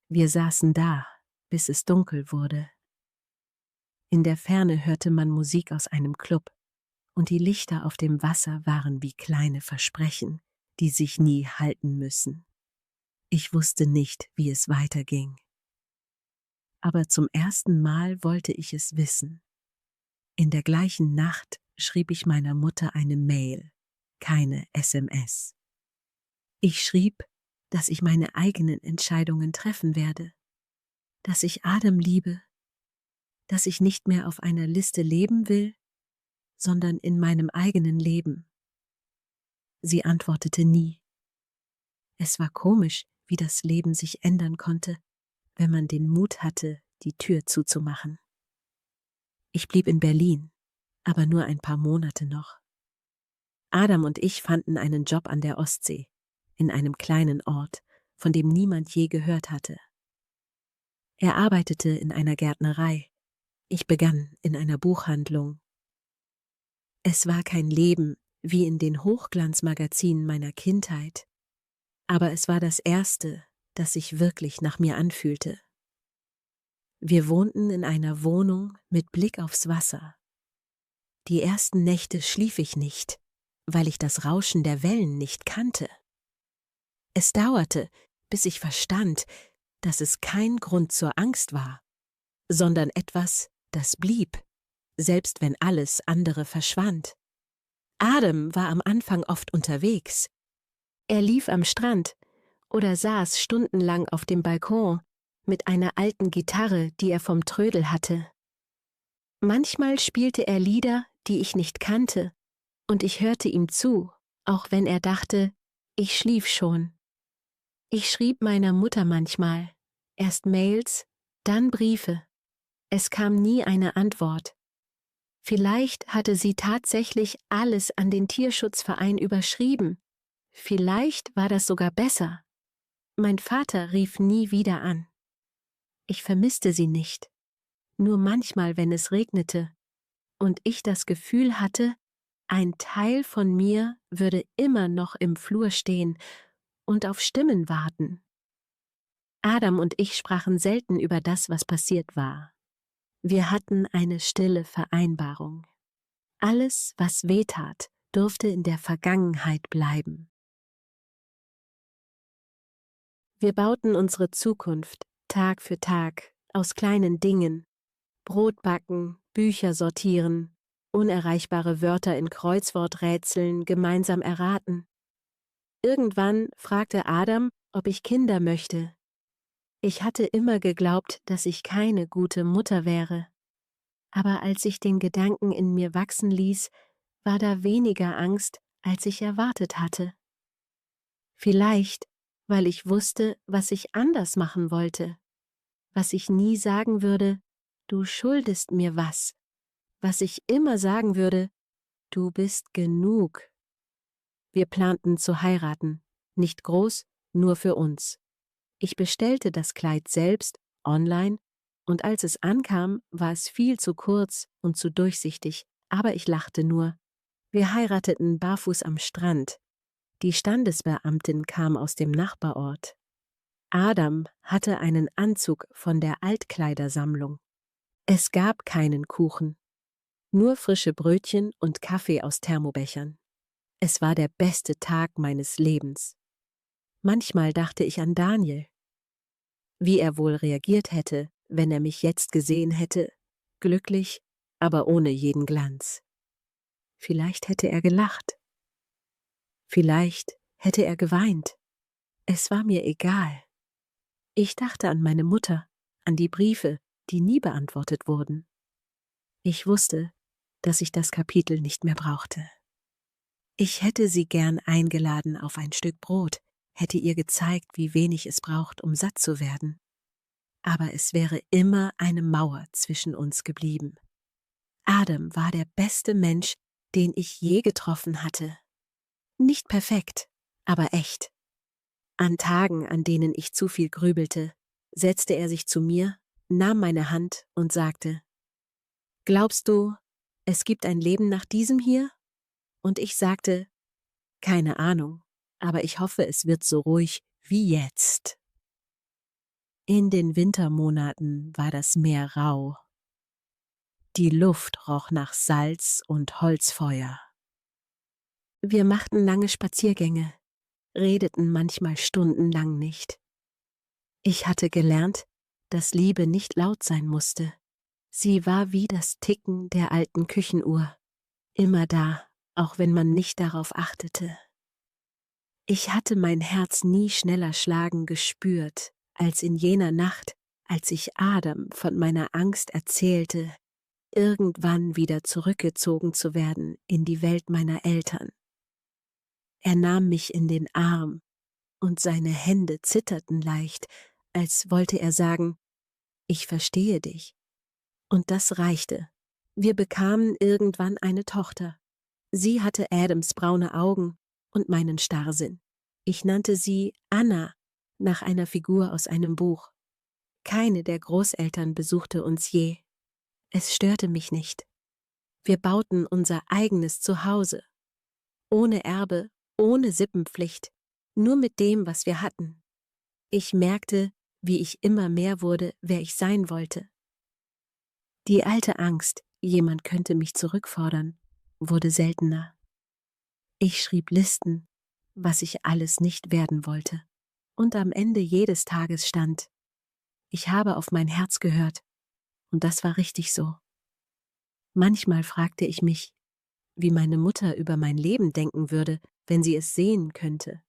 Wir saßen da, bis es dunkel wurde. In der Ferne hörte man Musik aus einem Club, und die Lichter auf dem Wasser waren wie kleine Versprechen, die sich nie halten müssen. Ich wusste nicht, wie es weiterging. Aber zum ersten Mal wollte ich es wissen. In der gleichen Nacht schrieb ich meiner Mutter eine Mail, keine SMS. Ich schrieb, dass ich meine eigenen Entscheidungen treffen werde, dass ich Adam liebe, dass ich nicht mehr auf einer Liste leben will, sondern in meinem eigenen Leben. Sie antwortete nie. Es war komisch, wie das Leben sich ändern konnte, wenn man den Mut hatte, die Tür zuzumachen. Ich blieb in Berlin, aber nur ein paar Monate noch. Adam und ich fanden einen Job an der Ostsee, in einem kleinen Ort, von dem niemand je gehört hatte. Er arbeitete in einer Gärtnerei. Ich begann in einer Buchhandlung. Es war kein Leben wie in den Hochglanzmagazinen meiner Kindheit, aber es war das erste, das sich wirklich nach mir anfühlte. Wir wohnten in einer Wohnung mit Blick aufs Wasser. Die ersten Nächte schlief ich nicht, weil ich das Rauschen der Wellen nicht kannte. Es dauerte, bis ich verstand, dass es kein Grund zur Angst war, sondern etwas, das blieb, selbst wenn alles andere verschwand. Adam war am Anfang oft unterwegs. Er lief am Strand oder saß stundenlang auf dem Balkon mit einer alten Gitarre, die er vom Trödel hatte. Manchmal spielte er Lieder, die ich nicht kannte, und ich hörte ihm zu, auch wenn er dachte, ich schlief schon. Ich schrieb meiner Mutter manchmal, erst Mails, dann Briefe. Es kam nie eine Antwort. Vielleicht hatte sie tatsächlich alles an den Tierschutzverein überschrieben. Vielleicht war das sogar besser. Mein Vater rief nie wieder an. Ich vermisste sie nicht, nur manchmal, wenn es regnete und ich das Gefühl hatte, ein Teil von mir würde immer noch im Flur stehen und auf Stimmen warten. Adam und ich sprachen selten über das, was passiert war. Wir hatten eine stille Vereinbarung. Alles, was wehtat, durfte in der Vergangenheit bleiben. Wir bauten unsere Zukunft Tag für Tag aus kleinen Dingen. Brot backen, Bücher sortieren, unerreichbare Wörter in Kreuzworträtseln gemeinsam erraten. Irgendwann fragte Adam, ob ich Kinder möchte. Ich hatte immer geglaubt, dass ich keine gute Mutter wäre. Aber als ich den Gedanken in mir wachsen ließ, war da weniger Angst, als ich erwartet hatte. Vielleicht, weil ich wusste, was ich anders machen wollte, was ich nie sagen würde, du schuldest mir was ich immer sagen würde, du bist genug. Wir planten zu heiraten, nicht groß, nur für uns. Ich bestellte das Kleid selbst, online, und als es ankam, war es viel zu kurz und zu durchsichtig, aber ich lachte nur. Wir heirateten barfuß am Strand. Die Standesbeamtin kam aus dem Nachbarort. Adam hatte einen Anzug von der Altkleidersammlung. Es gab keinen Kuchen, nur frische Brötchen und Kaffee aus Thermobechern. Es war der beste Tag meines Lebens. Manchmal dachte ich an Daniel. Wie er wohl reagiert hätte, wenn er mich jetzt gesehen hätte, glücklich, aber ohne jeden Glanz. Vielleicht hätte er gelacht. Vielleicht hätte er geweint. Es war mir egal. Ich dachte an meine Mutter, an die Briefe, die nie beantwortet wurden. Ich wusste, dass ich das Kapitel nicht mehr brauchte. Ich hätte sie gern eingeladen auf ein Stück Brot, hätte ihr gezeigt, wie wenig es braucht, um satt zu werden. Aber es wäre immer eine Mauer zwischen uns geblieben. Adam war der beste Mensch, den ich je getroffen hatte. Nicht perfekt, aber echt. An Tagen, an denen ich zu viel grübelte, setzte er sich zu mir, nahm meine Hand und sagte, »Glaubst du, es gibt ein Leben nach diesem hier?« Und ich sagte, »Keine Ahnung, aber ich hoffe, es wird so ruhig wie jetzt. In den Wintermonaten war das Meer rau. Die Luft roch nach Salz und Holzfeuer. Wir machten lange Spaziergänge, redeten manchmal stundenlang nicht. Ich hatte gelernt, dass Liebe nicht laut sein musste. Sie war wie das Ticken der alten Küchenuhr, immer da, auch wenn man nicht darauf achtete. Ich hatte mein Herz nie schneller schlagen gespürt, als in jener Nacht, als ich Adam von meiner Angst erzählte, irgendwann wieder zurückgezogen zu werden in die Welt meiner Eltern. Er nahm mich in den Arm, und seine Hände zitterten leicht, als wollte er sagen, ich verstehe dich. Und das reichte. Wir bekamen irgendwann eine Tochter. Sie hatte Adams braune Augen und meinen Starrsinn. Ich nannte sie Anna, nach einer Figur aus einem Buch. Keine der Großeltern besuchte uns je. Es störte mich nicht. Wir bauten unser eigenes Zuhause. Ohne Erbe, ohne Sippenpflicht, nur mit dem, was wir hatten. Ich merkte, wie ich immer mehr wurde, wer ich sein wollte. Die alte Angst, jemand könnte mich zurückfordern, wurde seltener. Ich schrieb Listen, was ich alles nicht werden wollte. Und am Ende jedes Tages stand, ich habe auf mein Herz gehört. Und das war richtig so. Manchmal fragte ich mich, wie meine Mutter über mein Leben denken würde, wenn sie es sehen könnte.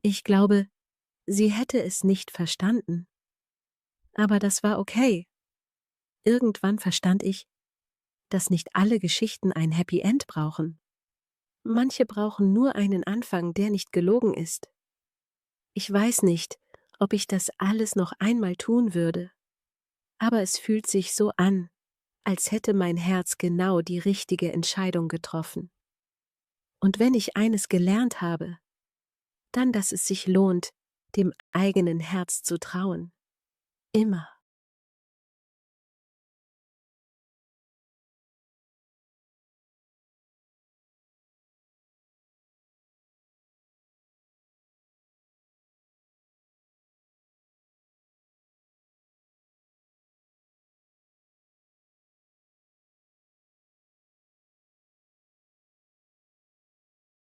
Ich glaube, sie hätte es nicht verstanden. Aber das war okay. Irgendwann verstand ich, dass nicht alle Geschichten ein Happy End brauchen. Manche brauchen nur einen Anfang, der nicht gelogen ist. Ich weiß nicht, ob ich das alles noch einmal tun würde, aber es fühlt sich so an, als hätte mein Herz genau die richtige Entscheidung getroffen. Und wenn ich eines gelernt habe, dann, dass es sich lohnt, dem eigenen Herz zu trauen. Immer.